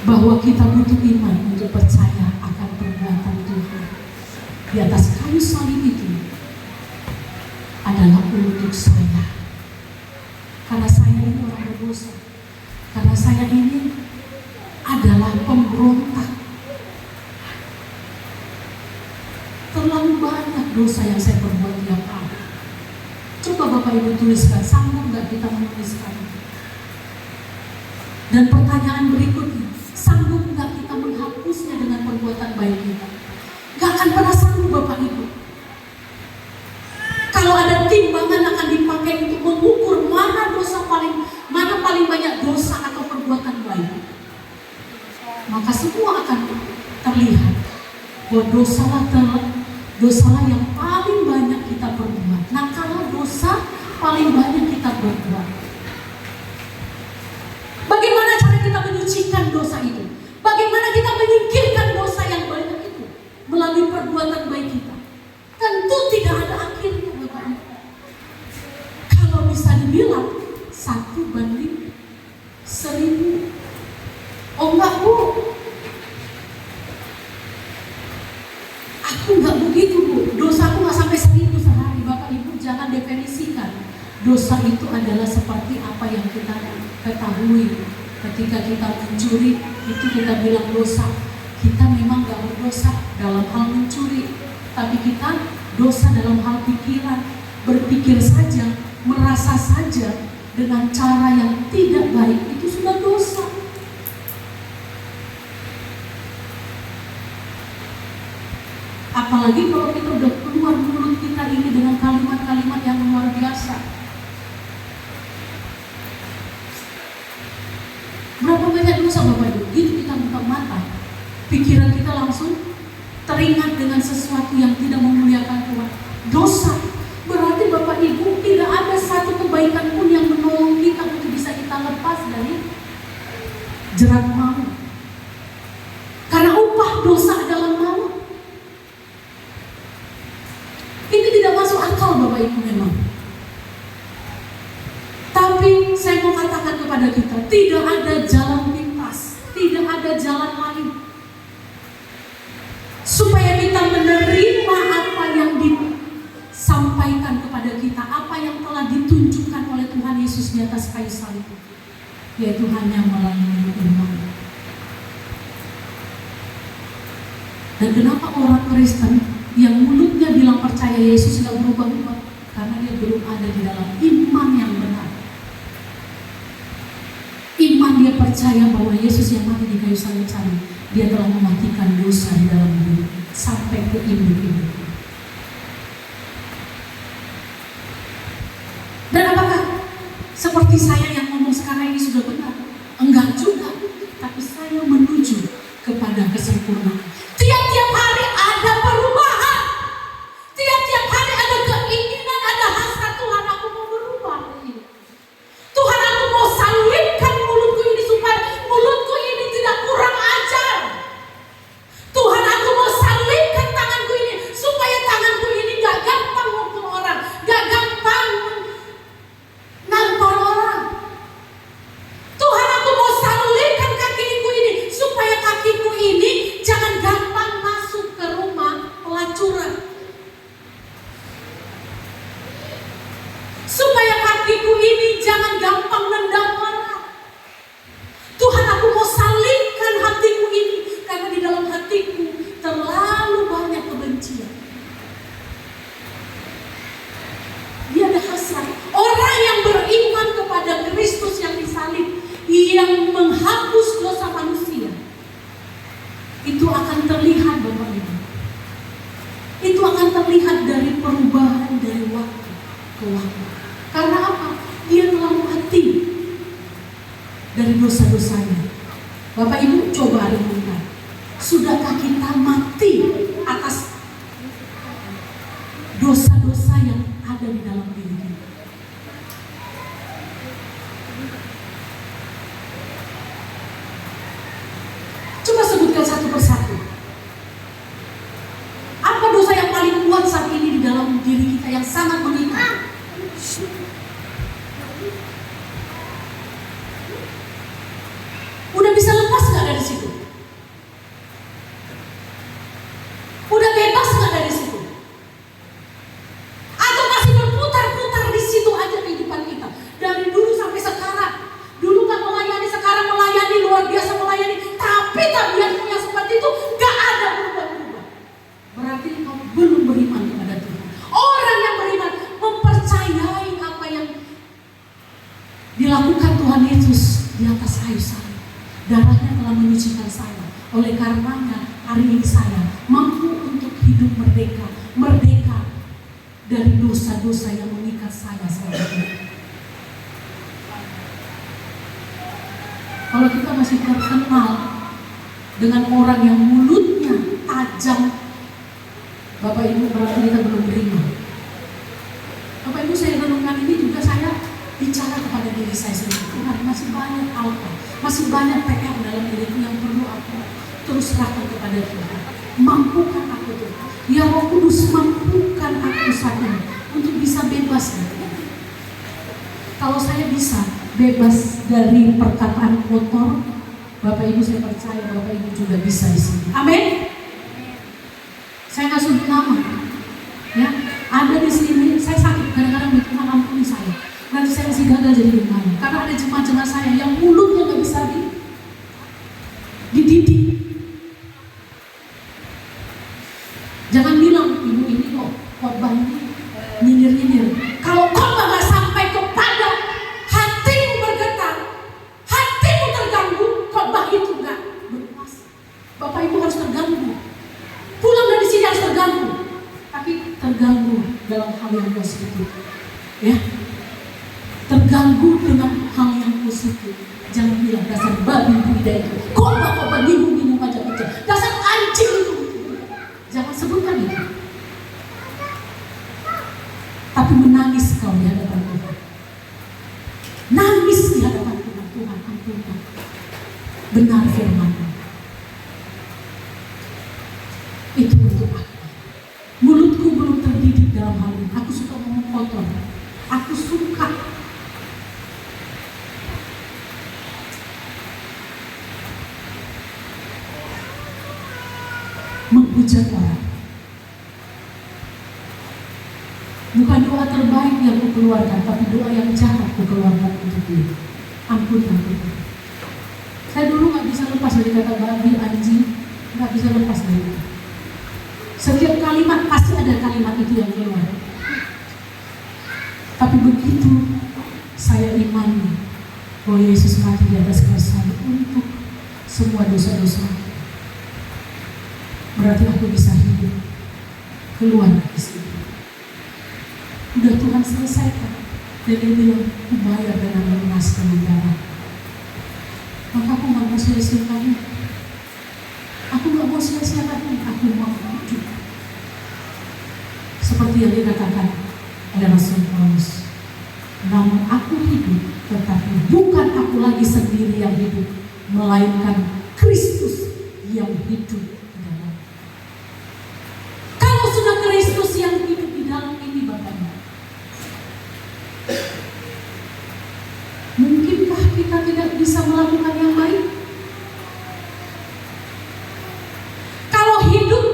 [SPEAKER 2] bahwa kita butuh iman untuk percaya akan perbuatan Tuhan di atas kayu salib itu adalah untuk saya. Karena saya ini orang berdosa. Karena saya ini adalah pemberontak. Terlalu banyak dosa yang saya perbuat tiap hari. Coba Bapak Ibu tuliskan, sanggup gak kita menuliskan? Dan pertanyaan berikutnya, sanggup gak kita menghapusnya dengan perbuatan baik kita? Gak akan pernah sanggup Bapak Ibu. Kalau ada timbangan akan dipakai untuk mengukur mana paling banyak dosa atau perbuatan baik, maka semua akan terlihat bahwa dosalah yang paling banyak kita perbuat. Nah, kalau dosa paling Dosa itu adalah seperti apa yang kita ketahui. Ketika kita mencuri, itu kita bilang dosa. Kita memang gak berdosa dalam hal mencuri, tapi kita dosa dalam hal pikiran. Berpikir saja, merasa saja dengan cara yang tidak baik, itu sudah dosa. Apalagi kalau kita udah keluar mulut kita ini dengan kalimat-kalimat yang luar biasa. Berapa banyak dosa Bapak Ibu? Gitu kita buka mata, pikiran kita langsung teringat dengan sesuatu yang tidak memuliakan Tuhan. Dosa. Berarti Bapak Ibu tidak ada satu kebaikan pun yang menolong kita untuk bisa kita lepas dari jerat maut. Karena upah dosa adalah maut. Ini tidak masuk akal Bapak Ibu memang. Tapi saya mau katakan kepada kita, tidak ada jalan pintas, tidak ada jalan lain supaya kita menerima apa yang disampaikan kepada kita, apa yang telah ditunjukkan oleh Tuhan Yesus di atas kayu salib, yaitu hanya melalui iman. Dan kenapa orang Kristen yang mulutnya bilang percaya Yesus tidak berubah-ubah? Karena dia belum ada di dalam iman yang benar. Iman dia percaya bahwa Yesus yang mati di kayu salib, dia telah mematikan dosa di dalam diri sampai ke ibu-ibu. Dan apakah seperti saya yang ngomong sekarang ini sudah benar? Enggak juga, tapi saya menuju kepada kesempurnaan. Tiap-tiap hari ada perubahan. Tiap-tiap hari ada keinginan, ada hasrat, Tuhan aku mau berubah ini. Tuhan aku mau salibkan mulutku ini supaya mulutku ini tidak kurang ajar. Tuhan aku mau salibkan tanganku ini supaya tanganku ini gak gampang mukul orang, gak gampang nampar orang. Tuhan aku mau salibkan kakiku ini supaya kakiku ini jangan gampang masuk ke rumah pelacuran. Supaya kakiku ini jangan gampang nendang orang. Tuhan aku mau salibkan hatiku ini, karena di dalam hatiku terlalu banyak kebencian. Dia ada hasrat. Orang yang beriman kepada Kristus yang disalib, yang menghapus dosa manusia, itu akan terlihat Bapak Ibu. Itu akan terlihat dari perubahan dari waktu ke waktu. Karena apa? Dia telah mati dari dosa-dosanya. Bapak Ibu coba renungkan, sudahkah kita mati atas dosa-dosa yang ada di dalam diri kita? Coba sebutkan satu persatu. Apa dosa yang paling kuat saat ini di dalam diri kita yang sangat mengikat? Udah bisa lepas gak dari situ? Udah bebas gak dari situ? Atau masih berputar-putar di situ aja kehidupan kita? Dari dulu sampai sekarang. Dulu gak melayani, sekarang melayani, luar biasa melayani. Tapi tabiatmu yang seperti itu gak ada berubah-ubah. Berarti kau belum beriman kepada Tuhan. Orang yang beriman mempercayai apa yang dilakukan Tuhan Yesus di atas kayu salib. Darahnya telah menyucikan saya. Oleh karenanya hari ini saya mampu untuk hidup merdeka. Merdeka dari dosa-dosa yang mengikat saya selama ini. Kalau kita masih terkenal dengan orang yang mulutnya tajam, Bapak Ibu berarti kita belum beriman. Bapak Ibu, saya renungkan ini juga saya bicara kepada diri saya sendiri. Tuhan, masih banyak apa? Masih banyak PR dalam diriku yang perlu aku terus serahkan kepada Tuhan. Mampukan aku Tuhan. Ya Roh Kudus, mampukan aku saat ini untuk bisa bebas dari ini. Kalau saya bisa bebas dari perkataan kotor, Bapak Ibu saya percaya Bapak Ibu juga bisa di sini. Amin. Saya nggak sebut nama, ya. Ada di sini. Saya sakit kadang-kadang Tuhan ampuni saya. nanti saya masih gagal jadi imam. Karena ada jemaat-jemaat saya yang mulutnya nggak bisa dididik. Jangan bilang ibu ini kok khotbah ini nyindir-nyindir. Kalau khotbah nggak sampai kepada hatimu bergetar, hatimu terganggu, khotbah itu nggak berkuasa. Bapak Ibu harus terganggu. Pulang dari sini harus terganggu, tapi terganggu dalam hal yang positif, ya. Terganggu dengan hal yang positif. Jangan bilang dasar babi budaya itu, khotbah bingung aja, dasar anjing itu. Jangan sebutkan itu. Tapi menangis kau di hadapan Tuhan. Nangis di hadapan Tuhan. Tuhan ampunkan. Benar firman-Mu. Itu untuk aku. Mulutku belum terdidik dalam hal ini. Aku suka ngomong kotor. Aku suka menghujat orang. Bukan doa terbaik yang kukeluarkan, tapi doa yang jahat kukeluarkan untuk dia. Ampun. Saya dulu nggak bisa lepas dari kata babi, anjing, nggak bisa lepas dari itu. Setiap kalimat pasti ada kalimat itu yang keluar. Tapi begitu saya imani bahwa Yesus mati di atas kayu salib untuk semua dosa-dosa, berarti aku bisa hidup keluar dari situ. Udah Tuhan selesaikan. Dan dia bilang, aku bayar dengan melunaskan darah. Maka aku gak mau sia-siakan. Aku gak mau sia-siakan. Aku mau hidup seperti yang dikatakan oleh Rasul Paulus. Namun aku hidup, tetapi bukan aku lagi sendiri yang hidup, melainkan Kristus yang hidup di dalam. Kalau sudah Kristus yang hidup di dalam ini, Bapak, mungkinkah kita tidak bisa melakukan yang baik? Kalau hidup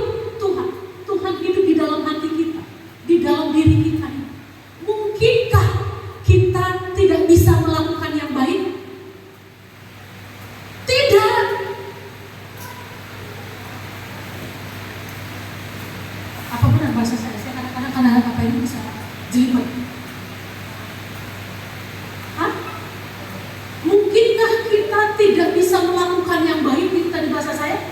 [SPEAKER 2] Tuhan hidup di dalam hati kita, di dalam diri kita, mungkinkah kita tidak bisa melakukan yang baik? Tidak. Apa benar bahasa saya? Saya kadang-kadang apa ini bisa jelimet. Mungkinkah kita tidak bisa melakukan yang baik? Itu tadi bahasa saya.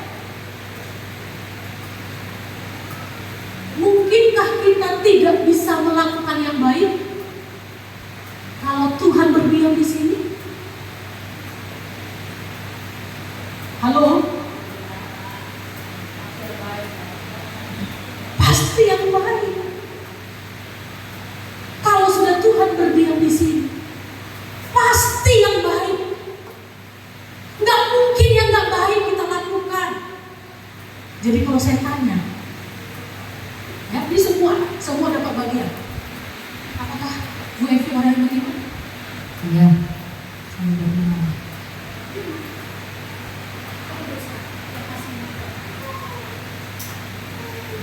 [SPEAKER 2] Mungkinkah kita tidak bisa melakukan yang baik kalau Tuhan berdiam di sini? Halo? Pasti yang baik. Kalau sudah Tuhan berdiam di sini, pasti yang baik. Nggak mungkin yang nggak baik kita lakukan. Jadi kalau saya tanya, ya di semua dapat bagian. Apakah Bu Evi orang yang bagaimana?
[SPEAKER 4] Iya, saya beriman.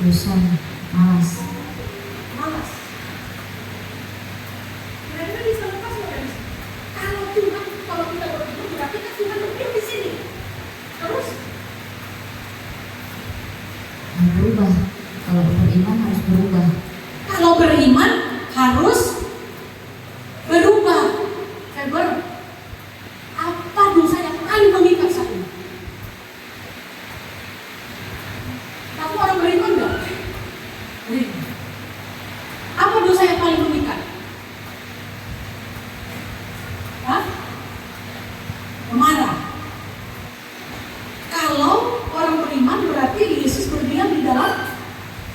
[SPEAKER 4] Dosa, malas.
[SPEAKER 2] Kira-kira bisa lepas nggak dari sini? Kalau kita berhidup berarti kan Tuhan berdiam di sini. Terus
[SPEAKER 4] Berubah. Kalau beriman harus berubah.
[SPEAKER 2] kalau beriman harus berubah. Feber, apa dosa yang paling mengikat saat ini? Aku orang beriman enggak? Beriman. Apa dosa yang paling mengikat? Hah? Marah. Kalau orang beriman berarti Yesus berdiam di dalam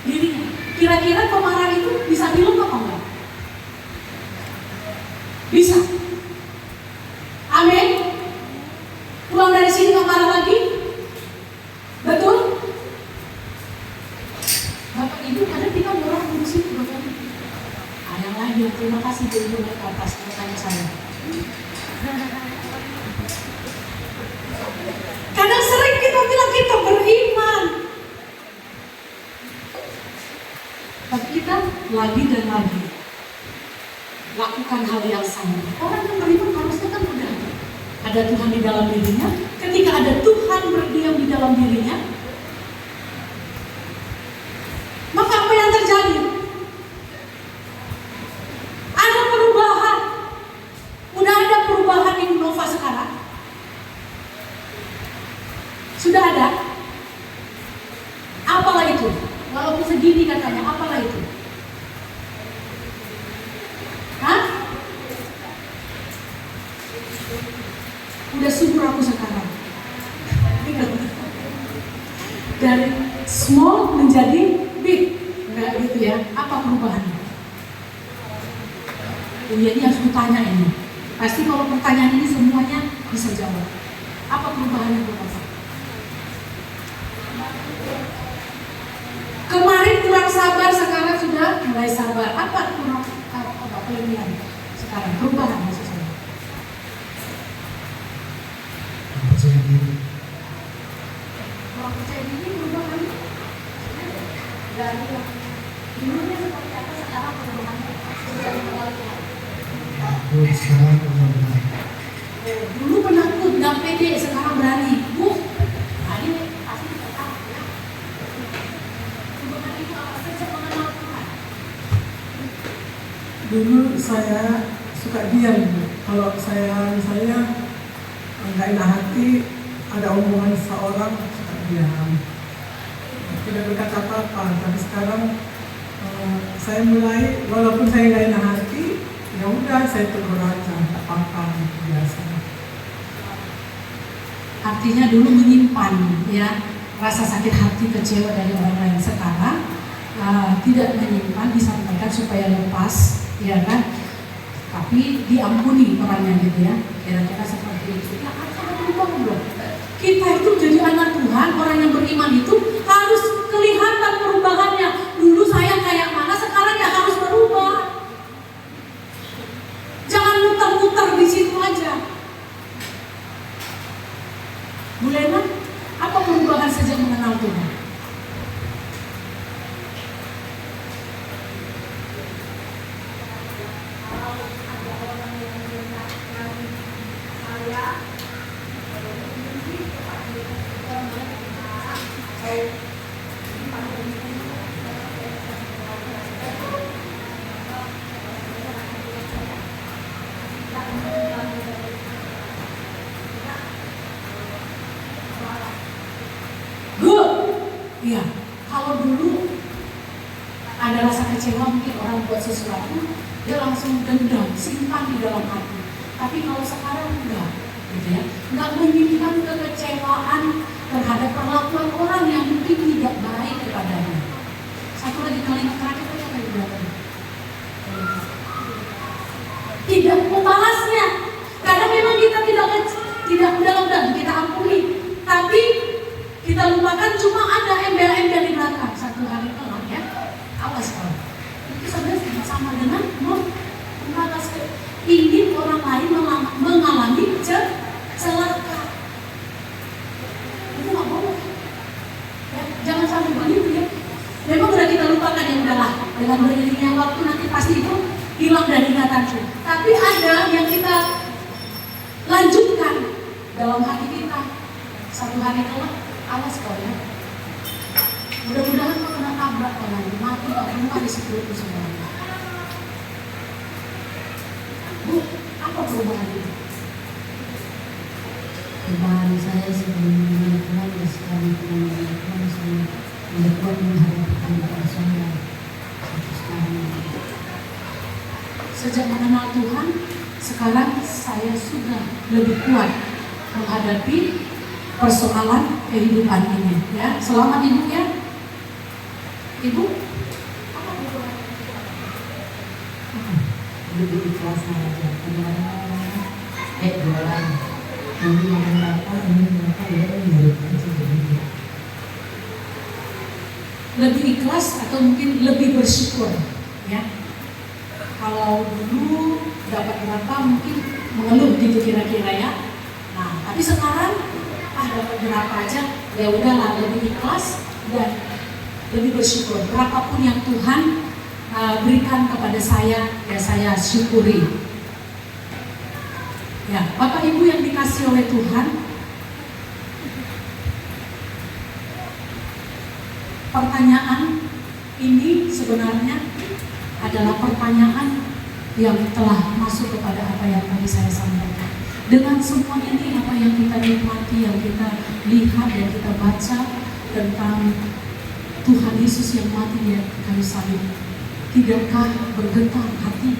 [SPEAKER 2] dirinya. Kira-kira kemarahan itu bisa dilupakan apa enggak? Bisa. Amin. Pulang dari sini nggak marah lagi? Betul? Bapak Ibu, kadang kita murah di situ, Bapak Ibu. Yang lain, terima kasih Ibu ke atas pertanyaan saya. Kadang sering kita bilang kita beriman, tapi kita lagi dan lagi lakukan hal yang sama. Orang yang beriman harusnya kan udah ada Tuhan di dalam dirinya. Ketika ada Tuhan berdiam di dalam dirinya, maka apa yang terjadi? Ada perubahan. Udah ada perubahan di Nova sekarang. Sudah ada. Apalah itu? Walaupun segini katanya, apalah itu? Hah? Udah subur aku sekarang. Dari small menjadi big. Enggak gitu ya. Apa perubahannya? Oh iya, ini harus ditanya ini. Pasti kalau pertanyaan ini semuanya bisa jawab. Apa perubahannya Bapak? Kemarin kurang sabar, sekarang sudah mulai sabar. Apa kurang kelebihan sekarang? Perubahan maksud saya.
[SPEAKER 1] Percaya diri.
[SPEAKER 2] Orang percaya diri perubahan. Dari dulunya seperti apa, sekarang perubahannya sudah mengalami.
[SPEAKER 1] Takut sekarang benar-benar.
[SPEAKER 2] Dulu penakut, nggak pede, sekarang berani. Bu, berani pasti tetap ya. Perubahan itu apa saja mengenal Tuhan.
[SPEAKER 6] Dulu saya suka diam. Kalau saya misalnya nggak enak hati, ada omongan seseorang, suka diam. Tidak berkata apa-apa. Tapi sekarang saya mulai, walaupun saya nggak enak hati, ya udah saya tegur aja, tak apa-apa, biasa.
[SPEAKER 2] Artinya dulu menyimpan ya rasa sakit hati, kecewa dari orang lain. Sekarang tidak menyimpan, disampaikan supaya lepas, ya kan? Tapi diampuni orangnya gitu ya. Kira-kira seperti itu. Ya ada perubahan loh. Kita itu jadi anak Tuhan, orang yang beriman itu harus kelihatan perubahannya. Dulu saya kayak mana, sekarang ya harus berubah. Jangan muter-muter di situ aja. Bu Lena, apa perubahan sejak mengenal Tuhan? Iya, kalau dulu ada rasa kecewa, mungkin orang buat sesuatu, dia langsung dendam, simpan di dalam hati. Tapi kalau sekarang enggak, gitu ya, enggak menyimpan kekecewaan terhadap perlakuan orang yang mungkin tidak baik kepadanya. Satu lagi kalimat terakhir apa yang dibilang? Tidak membalasnya. Karena memang kita tidak mudah-mudahan kita ampuni, tapi kita lupakan cuma ada embel-embel di belakang. Satu hari kelak ya, awas kalau itu sebenarnya sama dengan membalas, ingin orang lain mengalami celaka. Itu nggak boleh. Ya, jangan sampai begitu ya. Memang udah kita lupakan, yang udahlah. Dengan beriringnya waktu nanti pasti itu hilang dari ingatanku. Tapi ada yang kita lanjutkan dalam hati kita. Satu hari kelak, awas kau ya. Mudah-mudahan kau kena tabrak orang, mati kau rumah di situ itu semuanya. Bu, apa perubahan itu?
[SPEAKER 4] Perubahan saya sebelum mengenal Tuhan dan sekarang mengenal Tuhan, saya lebih kuat menghadapi kehidupan saya sampai sekarang.
[SPEAKER 2] Sejak mengenal Tuhan, sekarang saya sudah lebih kuat menghadapi persoalan kehidupan ini. Ya, selamat Ibu ya. Ibu, apa perubahan?
[SPEAKER 4] Lebih ikhlas saja. Kadang-kadang jualan. Ini berapa ya, memberikan sebenarnya.
[SPEAKER 2] Lebih ikhlas atau mungkin lebih bersyukur ya. Kalau dulu dapat berapa mungkin mengeluh gitu kira-kira ya. Nah, tapi sekarang dapat berapa aja ya udahlah, lebih ikhlas dan lebih bersyukur. Berapapun yang Tuhan berikan kepada saya, ya saya syukuri. Ya, Bapak Ibu yang dikasihi oleh Tuhan, pertanyaan ini sebenarnya adalah pertanyaan yang telah masuk kepada apa yang tadi saya sampaikan. Dengan semua ini, apa yang kita nikmati, yang kita lihat, yang kita baca tentang Tuhan Yesus yang mati di kayu salib, tidakkah bergetar hati?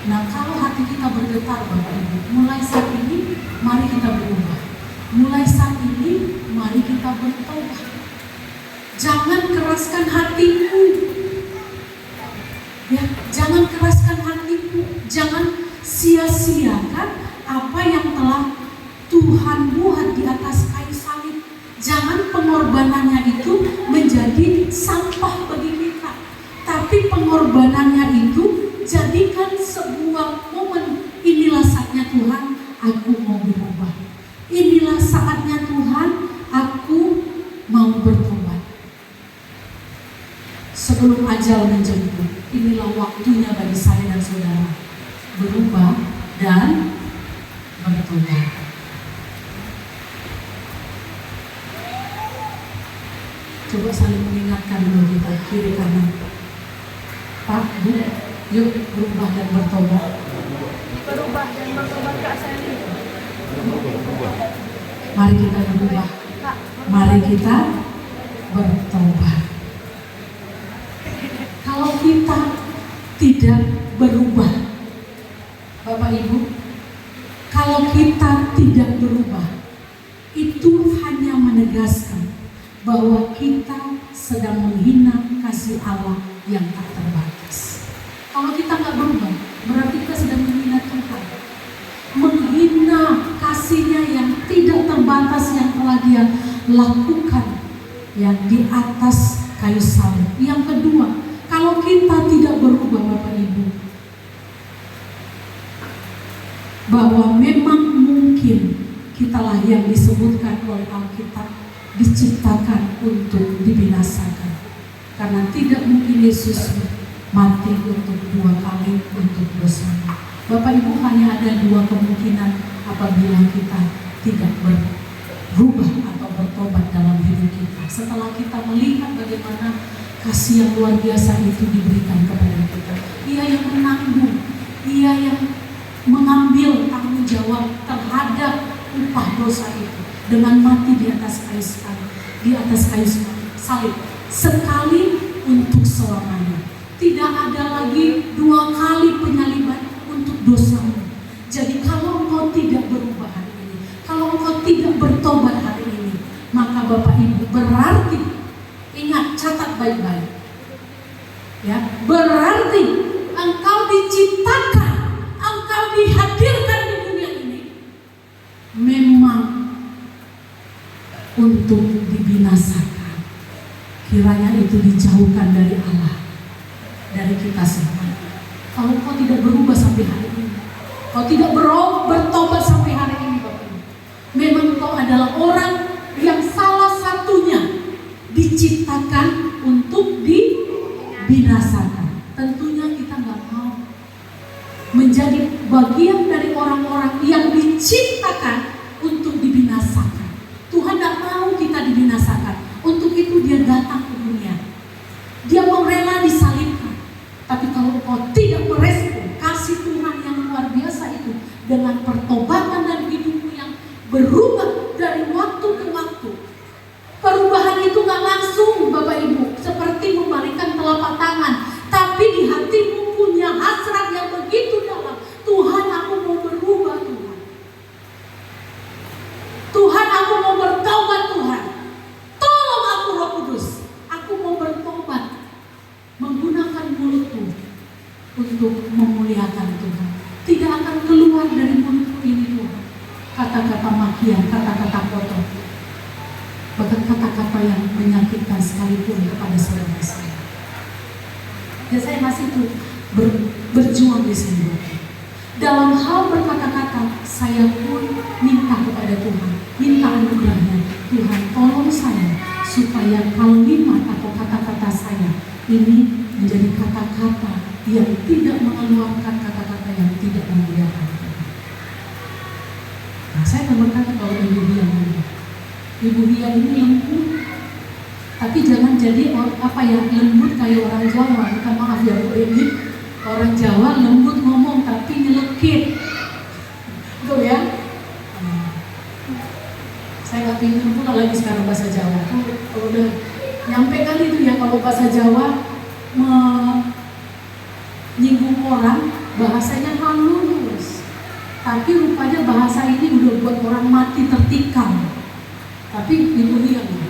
[SPEAKER 2] Nah, kalau hati kita bergetar, Bapak Ibu, mulai saat ini mari kita berubah. Mulai saat ini mari kita bertobat. Jangan keraskan hatimu. Ya, jangan keraskan hatimu. Jangan sia-siakan apa yang telah Tuhan buat di atas kayu salib. Jangan pengorbanannya itu menjadi sampah bagi kita, tapi pengorbanannya itu jadikan sebuah momen. Inilah saatnya Tuhan, aku mau berubah. Inilah saatnya Tuhan, aku mau bertobat. Sebelum ajal menjemput, inilah waktunya bagi saya dan saudara berubah dan bertobat. Coba saling mengingatkan dulu kita, kiri kanan. Pak, Bu, yuk berubah dan bertobat.
[SPEAKER 5] Berubah dan bertobat Kak Sally.
[SPEAKER 2] Mari kita berubah. Mari kita bertobat. Kalau kita tidak berubah, Bapak Ibu, kalau kita tidak berubah, itu hanya menegaskan bahwa kita sedang menghina kasih Allah yang tak terbatas. Kalau kita nggak berubah, berarti kita sedang menghina Tuhan, menghina kasih-Nya yang tidak terbatas yang telah Dia lakukan yang di atas kayu salib. Yang kedua, kalau kita tidak berubah, Bapak Ibu, bahwa memang mungkin kitalah yang disebutkan oleh Alkitab diciptakan untuk dibinasakan, karena tidak mungkin Yesus mati untuk dua kali untuk dosa. Bapak Ibu, hanya ada dua kemungkinan apabila kita tidak berubah atau bertobat dalam hidup kita. Setelah kita melihat bagaimana kasih yang luar biasa itu diberikan kepada kita, Ia yang menanggung, Ia yang mengambil tanggung jawab terhadap upah dosa itu dengan mati di atas kayu salib, sekali untuk selamanya. Tidak ada lagi dua kali penyaliban untuk dosamu. Jadi kalau engkau tidak berubah hari ini, kalau engkau tidak bertobat hari ini, maka Bapak Ibu, berarti, ingat, catat baik-baik, ya, berarti engkau diciptakan, engkau dihadirkan di dunia ini memang untuk dibinasakan. Kiranya itu dijauhkan dari Allah, dari kita semua. Kalau kau tidak berubah sampai hari ini, kau tidak bertobat sampai hari ini, Bapak Ibu, memang kau adalah orang yang salah satunya diciptakan untuk dibinasakan. Tentunya kita nggak mau menjadi bagian dari orang-orang yang diciptakan untuk dibinasakan. Tuhan tidak mau kita dibinasakan. Untuk itu Dia datang ke dunia. Dia mau rela disalibkan. Tapi kalau kau tidak merespon kasih Tuhan yang luar biasa itu dengan pertobatan dan hidupmu yang berubah dari waktu ke waktu, perubahan itu nggak langsung, Bapak Ibu, seperti membalikan telapak tangan, tapi di hatimu punya hasrat yang begitu dalam. Tuhan, aku mau berubah, Tuhan. Tuhan, aku mau bertobat, Tuhan. Tolong aku, Roh Kudus. Aku mau bertobat, menggunakan mulutku untuk memuliakan Tuhan. Tidak akan keluar dari mulutku ini, Tuhan, kata-kata makian, kata-kata kotor, bahkan kata-kata yang menyakitkan sekalipun kepada saudara saya. Dan saya masih tuh berjuang di sini. Dalam hal berkata-kata, saya pun minta kepada Tuhan, minta anugerahnya. Tuhan, tolong saya supaya kalimat atau kata-kata saya ini menjadi kata-kata yang tidak mengeluarkan kata-kata yang tidak memuliakan. Nah, saya akan berkata bahwa Ibu Hia ini, Ibu Hia ini lembut, tapi jangan jadi lembut kayak orang Jawa. Bukan, maaf ya Bu, ini orang Jawa lembut ngomong tapi nyelekit, betul ya? Saya nggak pintar pula lagi sekarang bahasa Jawa. Kalau udah nyampe kali itu ya, kalau bahasa Jawa menyinggung orang, bahasanya halus. Tapi rupanya bahasa ini udah buat orang mati tertikam. Tapi Ibu Hia nih.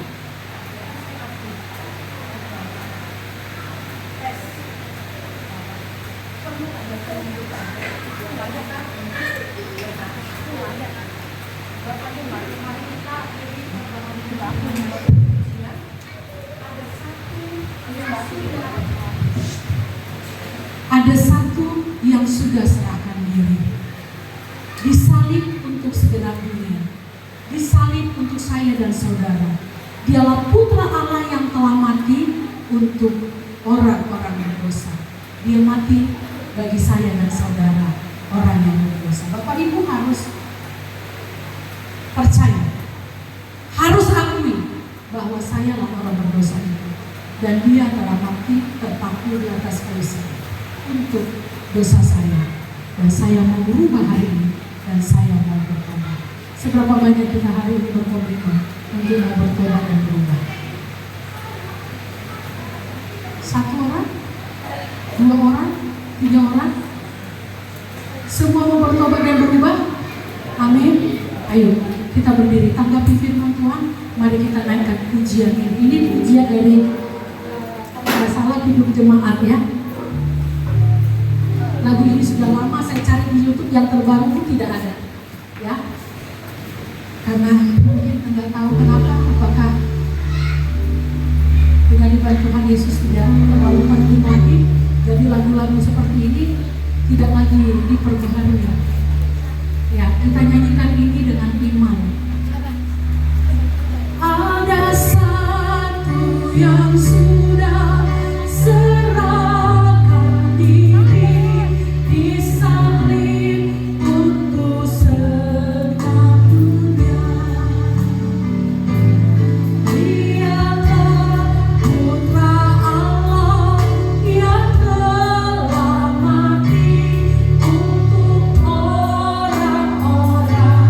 [SPEAKER 2] Ada satu yang sudah serahkan diri, disalib untuk segenap dunia, disalib untuk saya dan saudara. Dialah putra Allah yang telah mati untuk orang-orang yang berdosa. Dia mati bagi saya dan saudara, orang yang berdosa. Bapak Ibu harus percaya, harus akui bahwa saya lah orang berdosa itu, dan dia telah mati terpaku di atas kayu salib untuk dosa saya, dan saya mau berubah hari ini, dan saya mau bertobat. Seberapa banyak kita hari ini berkomitmen untuk mau bertobat dan berubah? 1 orang, 2 orang, 3 orang, semua mau bertobat dan berubah? Amin. Ayo kita berdiri, tanggapi firman Tuhan. Mari kita naikkan pujian ini. Ini pujian dari kalau nggak salah Hidup Jemaat ya. Lagu ini sudah lama saya cari di YouTube, yang terbaru pun tidak ada, ya. Karena mungkin nggak tahu kenapa, apakah dengan dibantu Tuhan Yesus tidak terlalu penting lagi, jadi lagu-lagu seperti ini tidak lagi diperbaharui. Ya, kita nyanyikan ini dengan iman. Ada satu yang sudah serahkan diri, disalib untuk segenap dunia. Dialah putra Allah yang telah mati untuk orang-orang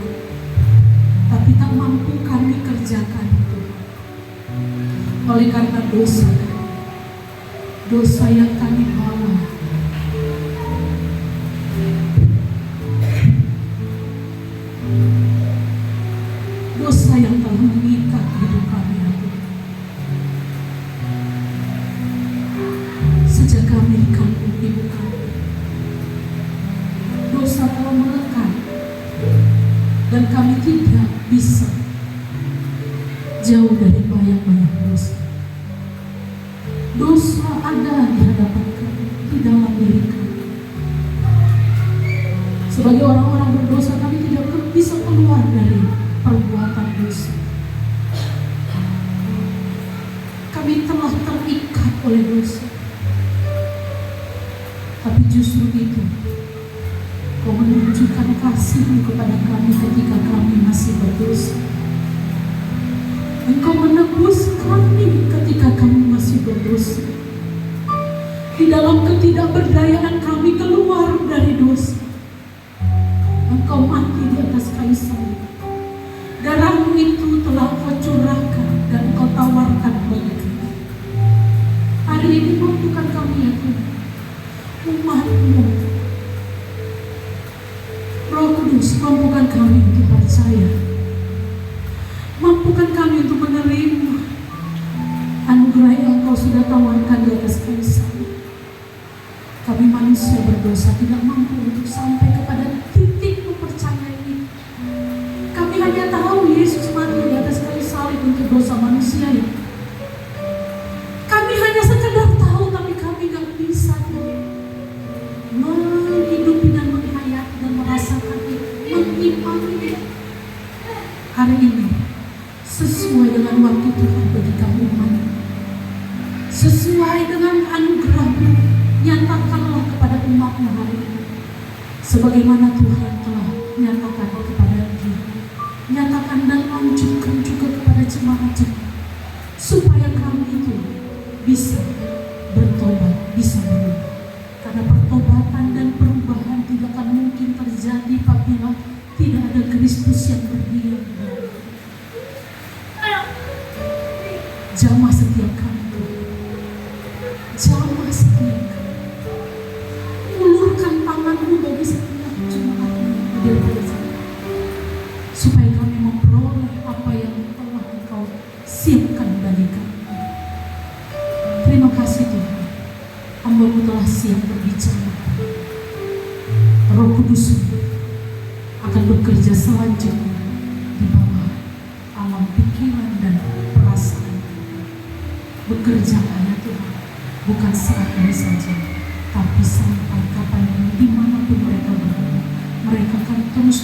[SPEAKER 2] Tuhan, tapi tak mampu kami kerjakan itu oleh karena dosa yang kami bawa. Dosa yang telah mengikat hidup kami, ya Tuhan. Sejak kami di kandung ibu kami, dosa telah melekat dan kami tidak bisa jauh dari bayang-bayang dosa. Dosa ada di hadapan kami, di dalam diri kami. Sebagai orang-orang berdosa, kami tidak bisa keluar dari perbuatan dosa. Kami telah terikat oleh dosa. Tapi justru itu, Kau menunjukkan kasih-Mu kepada kami ketika kami masih berdosa. Engkau menebus kami ketika kami masih berdosa. Di dalam ketidakberdayaan kami keluar dari dosa, Engkau mati di atas kayu salib. Darah-Mu itu telah Kau curahkan dan Kau tawarkan bagi kami. Hari ini mampukan kami, ya Tuhan, umat-Mu. Roh Kudus, mampukan kami untuk percaya. Mampukan kami untuk menerima anugerah yang Kau sudah tawarkan di atas kayu salib. Kami manusia berdosa tidak mampu untuk sampai kepada titik mempercayai ini. Kami hanya tahu Yesus mati di atas kayu salib untuk dosa manusia ya. Kami hanya sekedar tahu, tapi kami gak bisa menghidupi dan menghayati dan merasakan itu, mengimani. Hari ini sesuai dengan waktu Tuhan bagi kami umat, sesuai dengan anugerah-Mu, nyatakanlah kepada umat-Mu hari ini sebagaimana Tuhan telah nyatakan kepada dia. Nyatakan dan lanjutkan juga kepada jemaat-jemaat supaya kami itu bisa bertobat, bisa berubah. Karena pertobatan dan perubahan tidak akan mungkin terjadi apabila tidak ada Kristus yang berdiam di dalam. Jamah setiap kami, jamah setiap kami. Ulurkan tangan-Mu bagi setiap jemaat-Mu di dalam sana, supaya kami memperoleh apa yang telah Engkau siapkan bagi kami. Terima kasih Tuhan, hamba-Mu telah siap berbicara. Roh Kudus akan bekerja selanjutnya di bawah alam pikiran dan perasaan. Bekerjalah ya Tuhan, bukan saat ini saja, tapi sampai kapan, dimanapun mereka berada, mereka akan terus